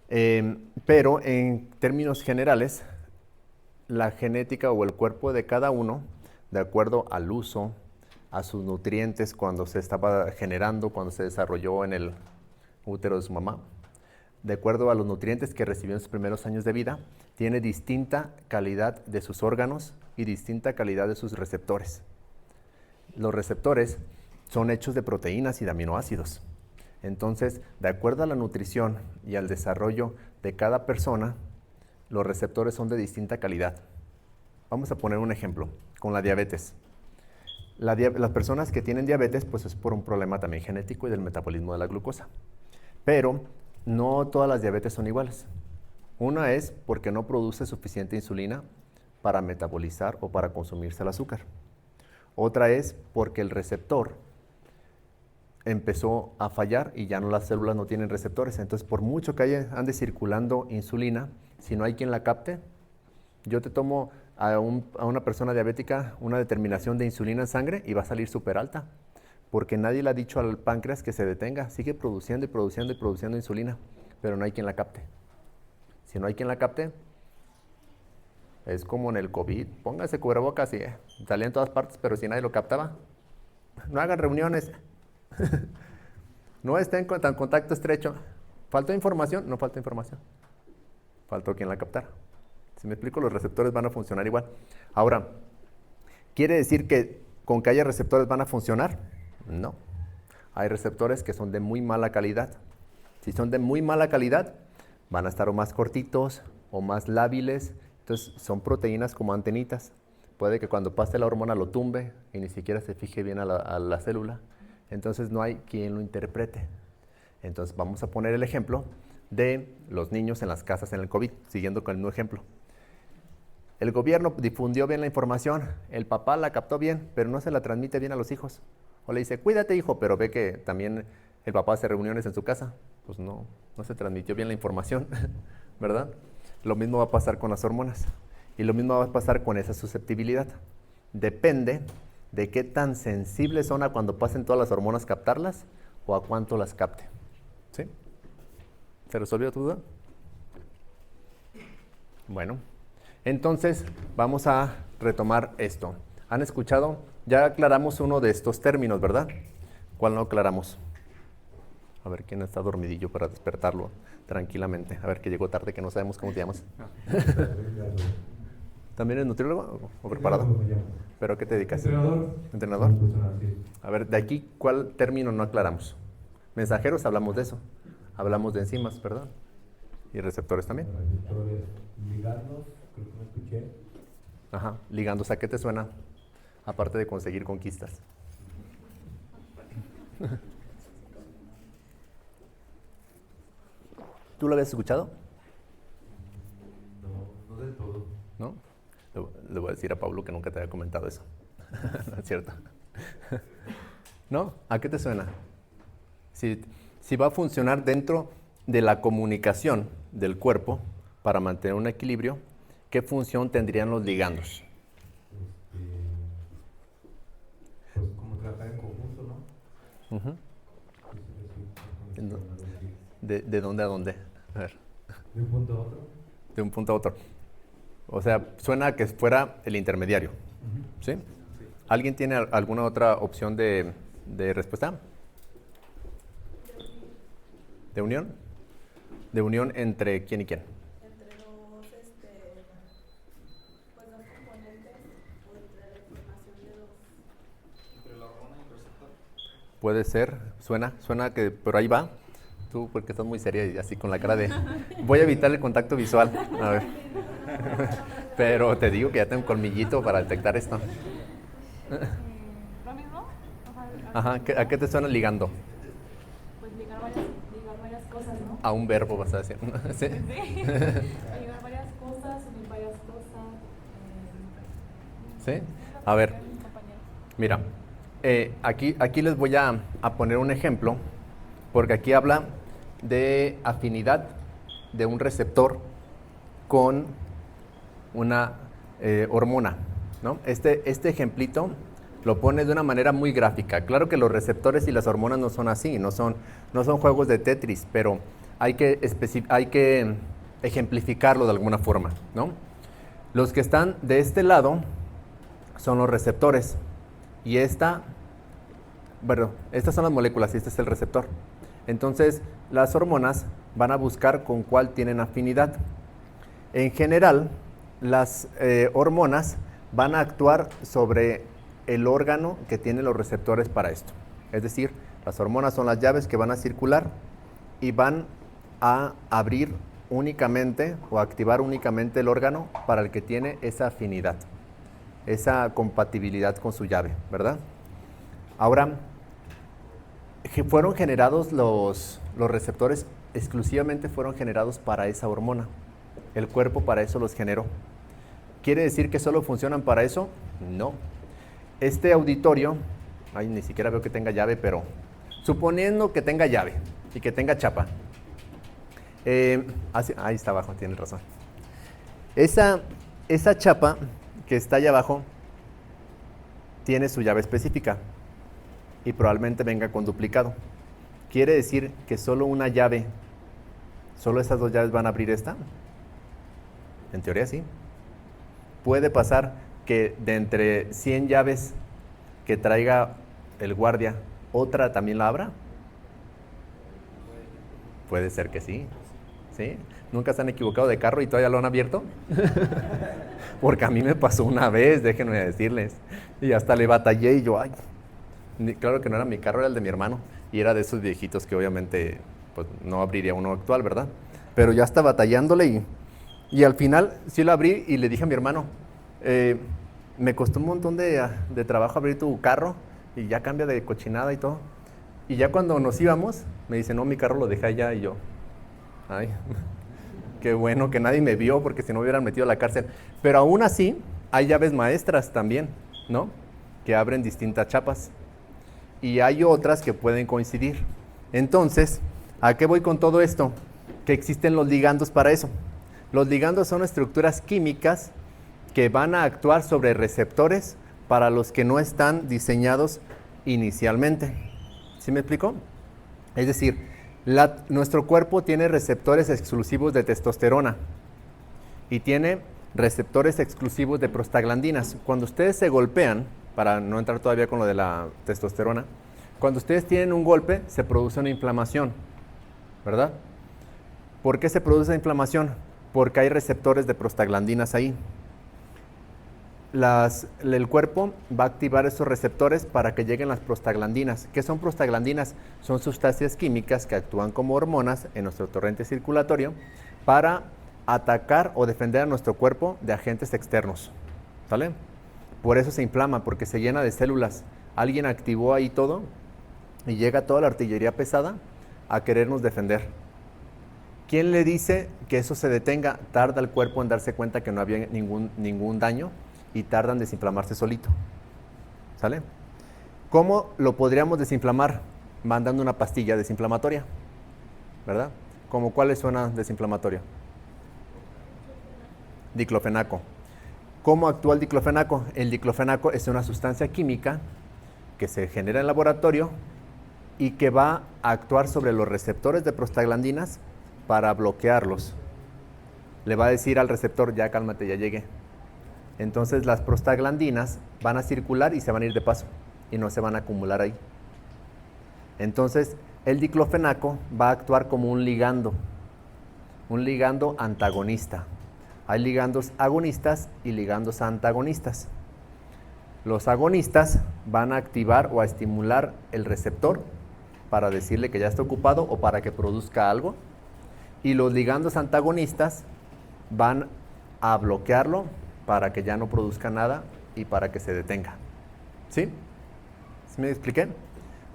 S1: Pero en términos generales, la genética o el cuerpo de cada uno, de acuerdo al uso, a sus nutrientes cuando se estaba generando, cuando se desarrolló en el útero de su mamá, de acuerdo a los nutrientes que recibió en sus primeros años de vida, tiene distinta calidad de sus órganos y distinta calidad de sus receptores. Los receptores son hechos de proteínas y de aminoácidos. Entonces, de acuerdo a la nutrición y al desarrollo de cada persona, los receptores son de distinta calidad. Vamos a poner un ejemplo con la diabetes. Las personas que tienen diabetes, pues es por un problema también genético y del metabolismo de la glucosa. Pero no todas las diabetes son iguales. Una es porque no produce suficiente insulina para metabolizar o para consumirse el azúcar. Otra es porque el receptor empezó a fallar y ya no las células no tienen receptores. Entonces, por mucho que ande circulando insulina, si no hay quien la capte, yo te tomo a una persona diabética una determinación de insulina en sangre y va a salir súper alta, porque nadie le ha dicho al páncreas que se detenga, sigue produciendo y produciendo y produciendo insulina, pero no hay quien la capte. Si no hay quien la capte, es como en el COVID, póngase cubrebocas y salía en todas partes, pero si nadie lo captaba, no hagan reuniones, no estén en contacto estrecho. ¿Faltó información? No faltó información, faltó quien la captara. Si me explico, los receptores van a funcionar igual. Ahora, ¿quiere decir que con que haya receptores van a funcionar? No. Hay receptores que son de muy mala calidad. Si son de muy mala calidad, van a estar o más cortitos o más lábiles. Entonces, son proteínas como antenitas. Puede que cuando pase la hormona lo tumbe y ni siquiera se fije bien a la célula. Entonces, no hay quien lo interprete. Entonces, vamos a poner el ejemplo de los niños en las casas en el COVID, siguiendo con el mismo ejemplo. El gobierno difundió bien la información, el papá la captó bien, pero no se la transmite bien a los hijos. O le dice, cuídate hijo, pero ve que también el papá hace reuniones en su casa. Pues no se transmitió bien la información, ¿verdad? Lo mismo va a pasar con las hormonas y lo mismo va a pasar con esa susceptibilidad. Depende de qué tan sensibles son a cuando pasen todas las hormonas captarlas o a cuánto las capte. ¿Sí? ¿Se resolvió tu duda? Bueno. Entonces, vamos a retomar esto. ¿Han escuchado? Ya aclaramos uno de estos términos, ¿verdad? ¿Cuál no aclaramos? A ver, ¿quién está dormidillo para despertarlo tranquilamente? A ver, que llegó tarde, que no sabemos cómo te llamas. ¿También eres nutriólogo o preparado? ¿Pero a qué te dedicas?
S12: Entrenador.
S1: ¿Entrenador? A ver, de aquí, ¿cuál término no aclaramos? Mensajeros, hablamos de eso. Hablamos de enzimas, ¿verdad? Y receptores también.
S12: Ligandos, creo que me escuché.
S1: Ajá, ligandos, ¿a qué te suena? Aparte de conseguir conquistas. ¿Tú lo habías escuchado?
S5: No del todo.
S1: ¿No? Le voy a decir a Pablo que nunca te había comentado eso. No es cierto. ¿No? ¿A qué te suena? Si va a funcionar dentro de la comunicación del cuerpo para mantener un equilibrio, ¿qué función tendrían los ligandos?
S12: Pues como tratar en conjunto, ¿no?
S1: Uh-huh. ¿De dónde a dónde? A ver.
S12: De un punto a otro.
S1: De un punto a otro. O sea, suena a que fuera el intermediario.
S12: Uh-huh.
S1: ¿Sí? Sí. ¿Alguien tiene alguna otra opción de respuesta? ¿De unión? ¿De unión entre quién y quién?
S3: Entre dos, pues dos componentes o entre la información de dos.
S2: Entre la hormona y el receptor.
S1: Puede ser, suena que por ahí va. Tú, porque estás muy seria y así con la cara de... Voy a evitar el contacto visual. A ver. Pero te digo que ya tengo un colmillito para detectar esto.
S13: ¿Lo mismo?
S1: Ajá, ¿a qué te suena ligando?
S13: Pues ligar varias cosas, ¿no?
S1: A un verbo vas a decir. ¿Sí?
S13: Sí. Ligar varias cosas, unir varias cosas.
S1: ¿Sí? A ver, mira, aquí les voy a poner un ejemplo, porque aquí habla de afinidad de un receptor con una hormona, ¿no? Este ejemplito lo pone de una manera muy gráfica. Claro que los receptores y las hormonas no son así, no son juegos de Tetris, pero hay que ejemplificarlo de alguna forma, ¿no? Los que están de este lado son los receptores y estas son las moléculas y este es el receptor. Entonces, las hormonas van a buscar con cuál tienen afinidad. En general, las hormonas van a actuar sobre el órgano que tiene los receptores para esto. Es decir, Las hormonas son las llaves que van a circular y van a abrir únicamente o activar únicamente el órgano para el que tiene esa afinidad, esa compatibilidad con su llave, ¿verdad? Ahora, fueron generados los receptores, exclusivamente fueron generados para esa hormona. El cuerpo para eso los generó. ¿Quiere decir que solo funcionan para eso? No. Este auditorio, ni siquiera veo que tenga llave, pero suponiendo que tenga llave y que tenga chapa. Ahí está abajo, tiene razón. Esa chapa que está allá abajo tiene su llave específica y probablemente venga con duplicado. ¿Quiere decir que solo una llave, solo esas dos llaves van a abrir esta? En teoría sí. Puede pasar que de entre 100 llaves que traiga el guardia, otra también la abra. Puede ser que sí. ¿Sí? ¿Nunca se han equivocado de carro y todavía lo han abierto? Porque a mí me pasó una vez, déjenme decirles. Y hasta le batallé y yo, claro que no era mi carro, era el de mi hermano. Y era de esos viejitos que obviamente pues, no abriría uno actual, ¿verdad? Pero ya está batallándole y al final sí lo abrí y le dije a mi hermano, me costó un montón de trabajo abrir tu carro y ya cambia de cochinada y todo. Y ya cuando nos íbamos, me dice, no, mi carro lo dejé allá y yo, ay, qué bueno que nadie me vio porque si no me hubieran metido a la cárcel. Pero aún así, hay llaves maestras también, ¿no? Que abren distintas chapas. Y hay otras que pueden coincidir. Entonces, ¿a qué voy con todo esto? Que existen los ligandos para eso. Los ligandos son estructuras químicas que van a actuar sobre receptores para los que no están diseñados inicialmente. ¿Sí me explico? Es decir, nuestro cuerpo tiene receptores exclusivos de testosterona y tiene receptores exclusivos de prostaglandinas. Cuando ustedes se golpean, para no entrar todavía con lo de la testosterona, cuando ustedes tienen un golpe, se produce una inflamación, ¿verdad? ¿Por qué se produce inflamación? Porque hay receptores de prostaglandinas ahí. El cuerpo va a activar esos receptores para que lleguen las prostaglandinas. ¿Qué son prostaglandinas? Son sustancias químicas que actúan como hormonas en nuestro torrente circulatorio para atacar o defender a nuestro cuerpo de agentes externos. ¿Sale? Por eso se inflama, porque se llena de células. Alguien activó ahí todo y llega toda la artillería pesada a querernos defender. ¿Quién le dice que eso se detenga? Tarda el cuerpo en darse cuenta que no había ningún daño y tarda en desinflamarse solito. ¿Sale? ¿Cómo lo podríamos desinflamar? Mandando una pastilla desinflamatoria, ¿verdad? ¿Como cuál es una desinflamatoria? Diclofenaco. ¿Cómo actúa el diclofenaco? El diclofenaco es una sustancia química que se genera en laboratorio y que va a actuar sobre los receptores de prostaglandinas para bloquearlos. Le va a decir al receptor, ya cálmate, ya llegué. Entonces las prostaglandinas van a circular y se van a ir de paso y no se van a acumular ahí. Entonces el diclofenaco va a actuar como un ligando antagonista. Hay ligandos agonistas y ligandos antagonistas. Los agonistas van a activar o a estimular el receptor para decirle que ya está ocupado o para que produzca algo. Y los ligandos antagonistas van a bloquearlo para que ya no produzca nada y para que se detenga. ¿Sí? ¿Sí me expliqué?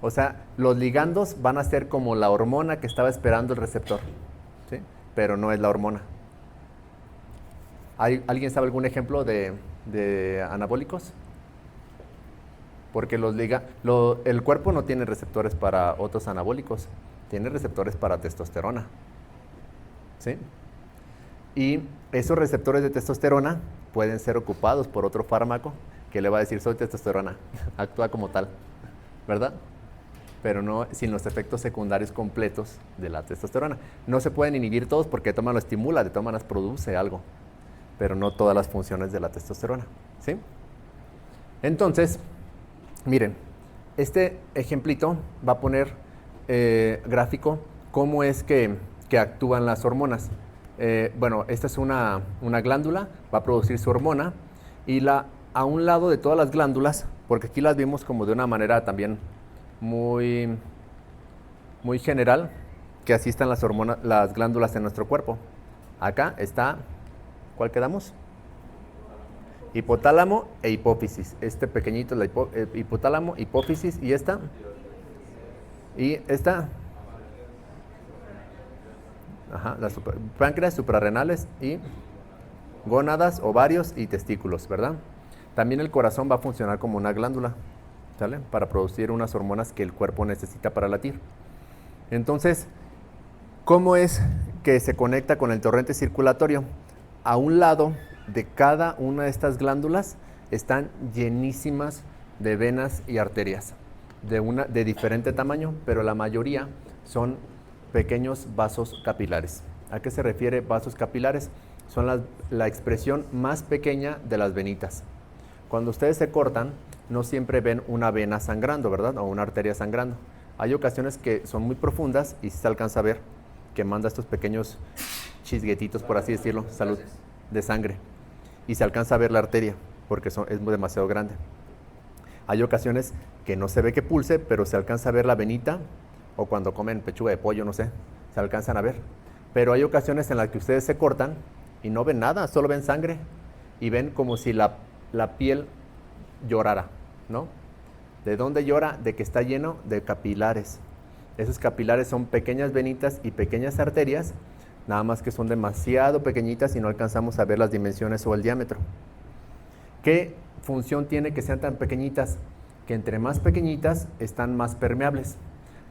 S1: O sea, los ligandos van a ser como la hormona que estaba esperando el receptor, ¿sí? Pero no es la hormona. ¿Alguien sabe algún ejemplo de anabólicos? Porque el cuerpo no tiene receptores para otros anabólicos, tiene receptores para testosterona. ¿Sí? Y esos receptores de testosterona pueden ser ocupados por otro fármaco que le va a decir, soy testosterona, actúa como tal, ¿verdad? Pero no sin los efectos secundarios completos de la testosterona. No se pueden inhibir todos porque de todas maneras lo estimula, de todas maneras produce algo, pero no todas las funciones de la testosterona, ¿sí? Entonces, miren, este ejemplito va a poner gráfico cómo es que actúan las hormonas. Bueno, esta es una glándula, va a producir su hormona y a un lado de todas las glándulas, porque aquí las vimos como de una manera también muy muy general, que así están las hormonas, las glándulas en nuestro cuerpo. Acá está, ¿cuál quedamos? Hipotálamo e hipófisis. Este pequeñito es la hipotálamo, hipófisis, y esta. Ajá, páncreas, suprarrenales y gónadas, ovarios y testículos, ¿verdad? También el corazón va a funcionar como una glándula, ¿sale? Para producir unas hormonas que el cuerpo necesita para latir. Entonces, ¿cómo es que se conecta con el torrente circulatorio? A un lado de cada una de estas glándulas están llenísimas de venas y arterias, de diferente tamaño, pero la mayoría son pequeños vasos capilares. ¿A qué se refiere vasos capilares? Son la expresión más pequeña de las venitas. Cuando ustedes se cortan, no siempre ven una vena sangrando, ¿verdad? O una arteria sangrando. Hay ocasiones que son muy profundas y se alcanza a ver que manda estos pequeños chisguetitos, por así decirlo, salud, de sangre. Y se alcanza a ver la arteria, porque es demasiado grande. Hay ocasiones que no se ve que pulse, pero se alcanza a ver la venita, o cuando comen pechuga de pollo, no sé, se alcanzan a ver. Pero hay ocasiones en las que ustedes se cortan y no ven nada, solo ven sangre, y ven como si la piel llorara, ¿no? ¿De dónde llora? De que está lleno de capilares. Esos capilares son pequeñas venitas y pequeñas arterias, nada más que son demasiado pequeñitas y no alcanzamos a ver las dimensiones o el diámetro. ¿Qué función tiene que sean tan pequeñitas? Que entre más pequeñitas están más permeables.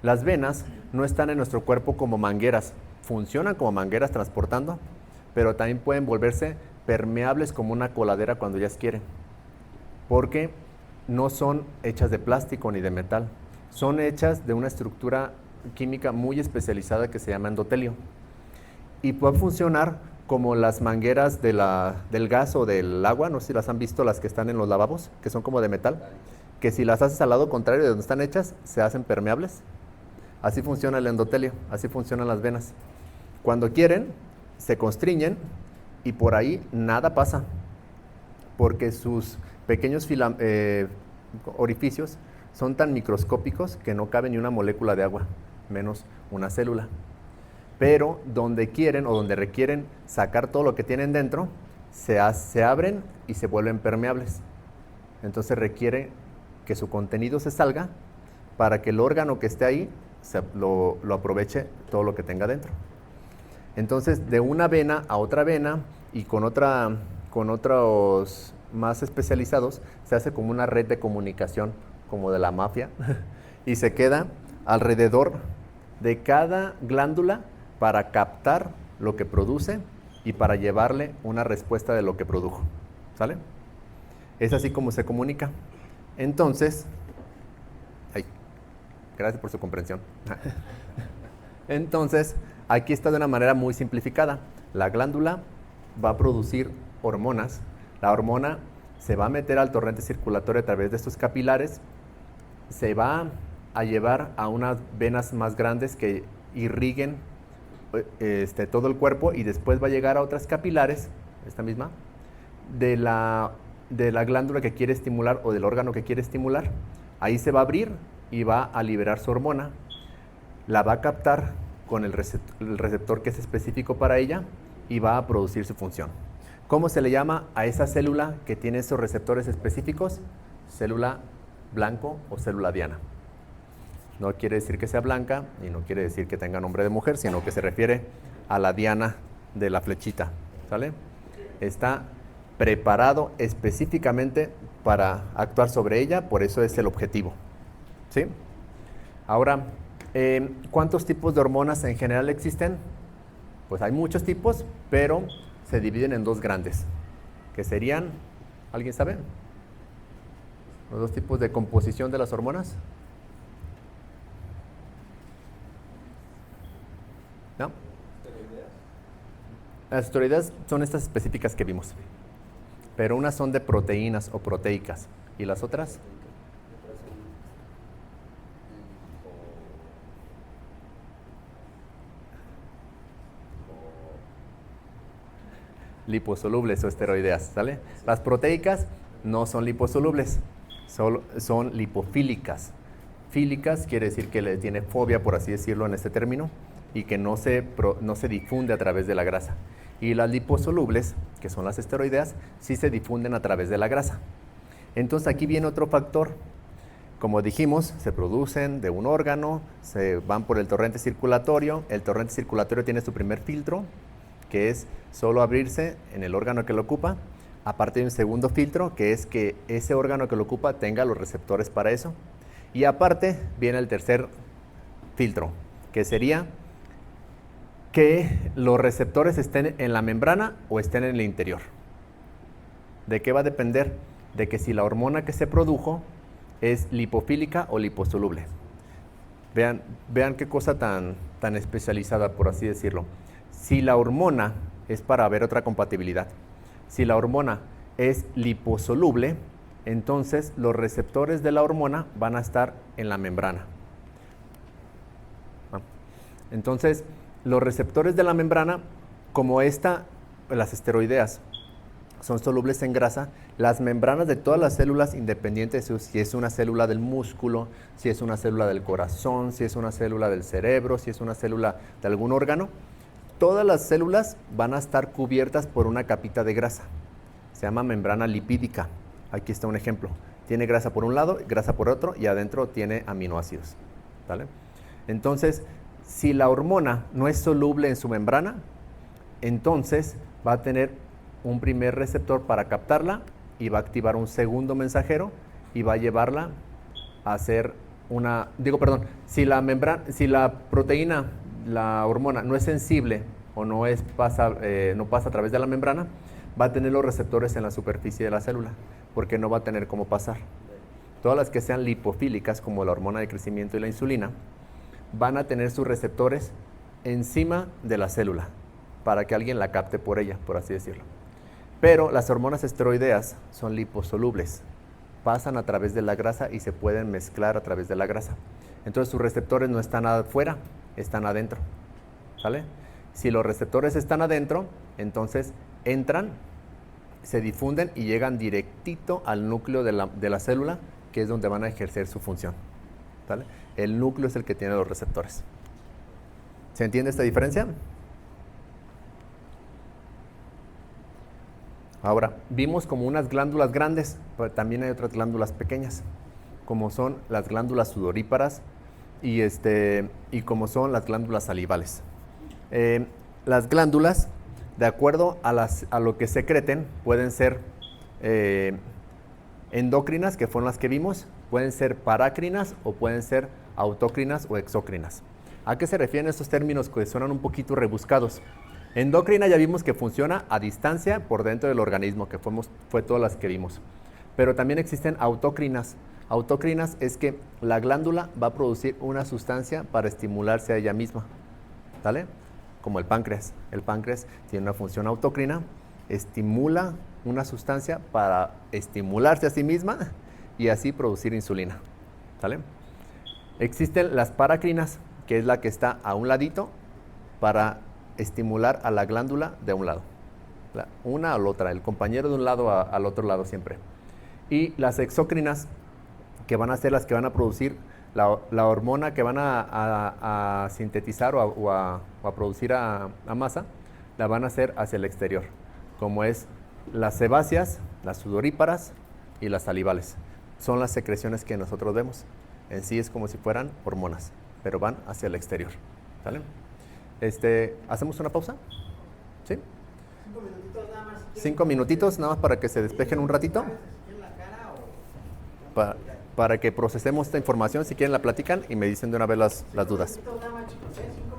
S1: Las venas no están en nuestro cuerpo como mangueras, funcionan como mangueras transportando, pero también pueden volverse permeables como una coladera cuando ellas quieren, porque no son hechas de plástico ni de metal, son hechas de una estructura química muy especializada que se llama endotelio, y puede funcionar como las mangueras del gas o del agua. No sé si las han visto, las que están en los lavabos, que son como de metal, que si las haces al lado contrario de donde están hechas, se hacen permeables. Así funciona el endotelio, así funcionan las venas. Cuando quieren, se constriñen y por ahí nada pasa, porque sus pequeños orificios son tan microscópicos que no cabe ni una molécula de agua, menos una célula. Pero donde quieren o donde requieren sacar todo lo que tienen dentro, se abren y se vuelven permeables. Entonces requiere que su contenido se salga para que el órgano que esté ahí lo aproveche todo lo que tenga dentro. Entonces, de una vena a otra vena y con otros más especializados, se hace como una red de comunicación, como de la mafia, y se queda alrededor de cada glándula para captar lo que produce y para llevarle una respuesta de lo que produjo, ¿sale? Es así como se comunica. Entonces, gracias por su comprensión. Entonces, aquí está de una manera muy simplificada. La glándula va a producir hormonas. La hormona se va a meter al torrente circulatorio a través de estos capilares, se va a llevar a unas venas más grandes que irriguen todo el cuerpo, y después va a llegar a otras capilares, esta misma, de la glándula que quiere estimular o del órgano que quiere estimular. Ahí se va a abrir y va a liberar su hormona, la va a captar con el receptor que es específico para ella y va a producir su función. ¿Cómo se le llama a esa célula que tiene esos receptores específicos? Célula blanco o célula diana. No quiere decir que sea blanca y no quiere decir que tenga nombre de mujer, sino que se refiere a la diana de la flechita, ¿sale? Está preparado específicamente para actuar sobre ella, por eso es el objetivo, ¿sí? Ahora, ¿cuántos tipos de hormonas en general existen? Pues hay muchos tipos, pero se dividen en dos grandes, que serían, ¿alguien sabe? Los dos tipos de composición de las hormonas. ¿No? Las esteroideas son estas específicas que vimos, pero unas son de proteínas o proteicas, ¿y las otras? Liposolubles o esteroideas, ¿sale? Las proteicas no son liposolubles, son lipofílicas. Lipofílicas quiere decir que le tiene fobia, por así decirlo, en este término, y que no se difunde a través de la grasa. Y las liposolubles, que son las esteroideas, sí se difunden a través de la grasa. Entonces aquí viene otro factor. Como dijimos, se producen de un órgano, se van por el torrente circulatorio. El torrente circulatorio tiene su primer filtro, que es solo abrirse en el órgano que lo ocupa. Aparte de un segundo filtro, que es que ese órgano que lo ocupa tenga los receptores para eso. Y aparte viene el tercer filtro, que sería que los receptores estén en la membrana o estén en el interior. ¿De qué va a depender? De que si la hormona que se produjo es lipofílica o liposoluble. Vean qué cosa tan especializada, por así decirlo. Si la hormona es para ver otra compatibilidad. Si la hormona es liposoluble, entonces los receptores de la hormona van a estar en la membrana. Entonces, los receptores de la membrana, como las esteroideas, son solubles en grasa, las membranas de todas las células, independientes de si es una célula del músculo, si es una célula del corazón, si es una célula del cerebro, si es una célula de algún órgano, todas las células van a estar cubiertas por una capita de grasa. Se llama membrana lipídica. Aquí está un ejemplo. Tiene grasa por un lado, grasa por otro, y adentro tiene aminoácidos. ¿Vale? Entonces, si la hormona no es soluble en su membrana, entonces va a tener un primer receptor para captarla y va a activar un segundo mensajero y va a llevarla a hacer si la proteína, la hormona no es sensible o no pasa a través de la membrana, va a tener los receptores en la superficie de la célula, porque no va a tener cómo pasar. Todas las que sean lipofílicas, como la hormona de crecimiento y la insulina, van a tener sus receptores encima de la célula, para que alguien la capte por ella, por así decirlo. Pero las hormonas esteroideas son liposolubles, pasan a través de la grasa y se pueden mezclar a través de la grasa. Entonces sus receptores no están afuera, están adentro. ¿Sale? Si los receptores están adentro, entonces entran, se difunden y llegan directito al núcleo de la célula, que es donde van a ejercer su función. ¿Sale? El núcleo es el que tiene los receptores. ¿Se entiende esta diferencia? Ahora, vimos como unas glándulas grandes, pero también hay otras glándulas pequeñas, como son las glándulas sudoríparas y como son las glándulas salivales. Las glándulas, de acuerdo a lo que secreten, pueden ser endócrinas, que fueron las que vimos, pueden ser parácrinas o pueden ser autócrinas o exócrinas. ¿A qué se refieren estos términos que suenan un poquito rebuscados? Endocrina ya vimos que funciona a distancia por dentro del organismo, que fue todas las que vimos. Pero también existen autócrinas. Autócrinas es que la glándula va a producir una sustancia para estimularse a ella misma. ¿Vale? Como el páncreas. El páncreas tiene una función autócrina, estimula una sustancia para estimularse a sí misma y así producir insulina. ¿Vale? Existen las parácrinas, que es la que está a un ladito para estimular a la glándula de un lado. Una a la otra, el compañero de un lado al otro lado siempre. Y las exócrinas, que van a ser las que van a producir la hormona que van a sintetizar o a producir a masa, la van a hacer hacia el exterior, como es las sebáceas, las sudoríparas y las salivales. Son las secreciones que nosotros vemos. En sí es como si fueran hormonas, pero van hacia el exterior. ¿Vale? ¿Hacemos una pausa? ¿Sí?
S14: 5 minutitos nada más.
S1: 5 minutitos nada más para que se despejen un ratito. Para que procesemos esta información, si quieren la platican y me dicen de una vez las dudas.
S14: 5 minutitos nada más, chicos, 5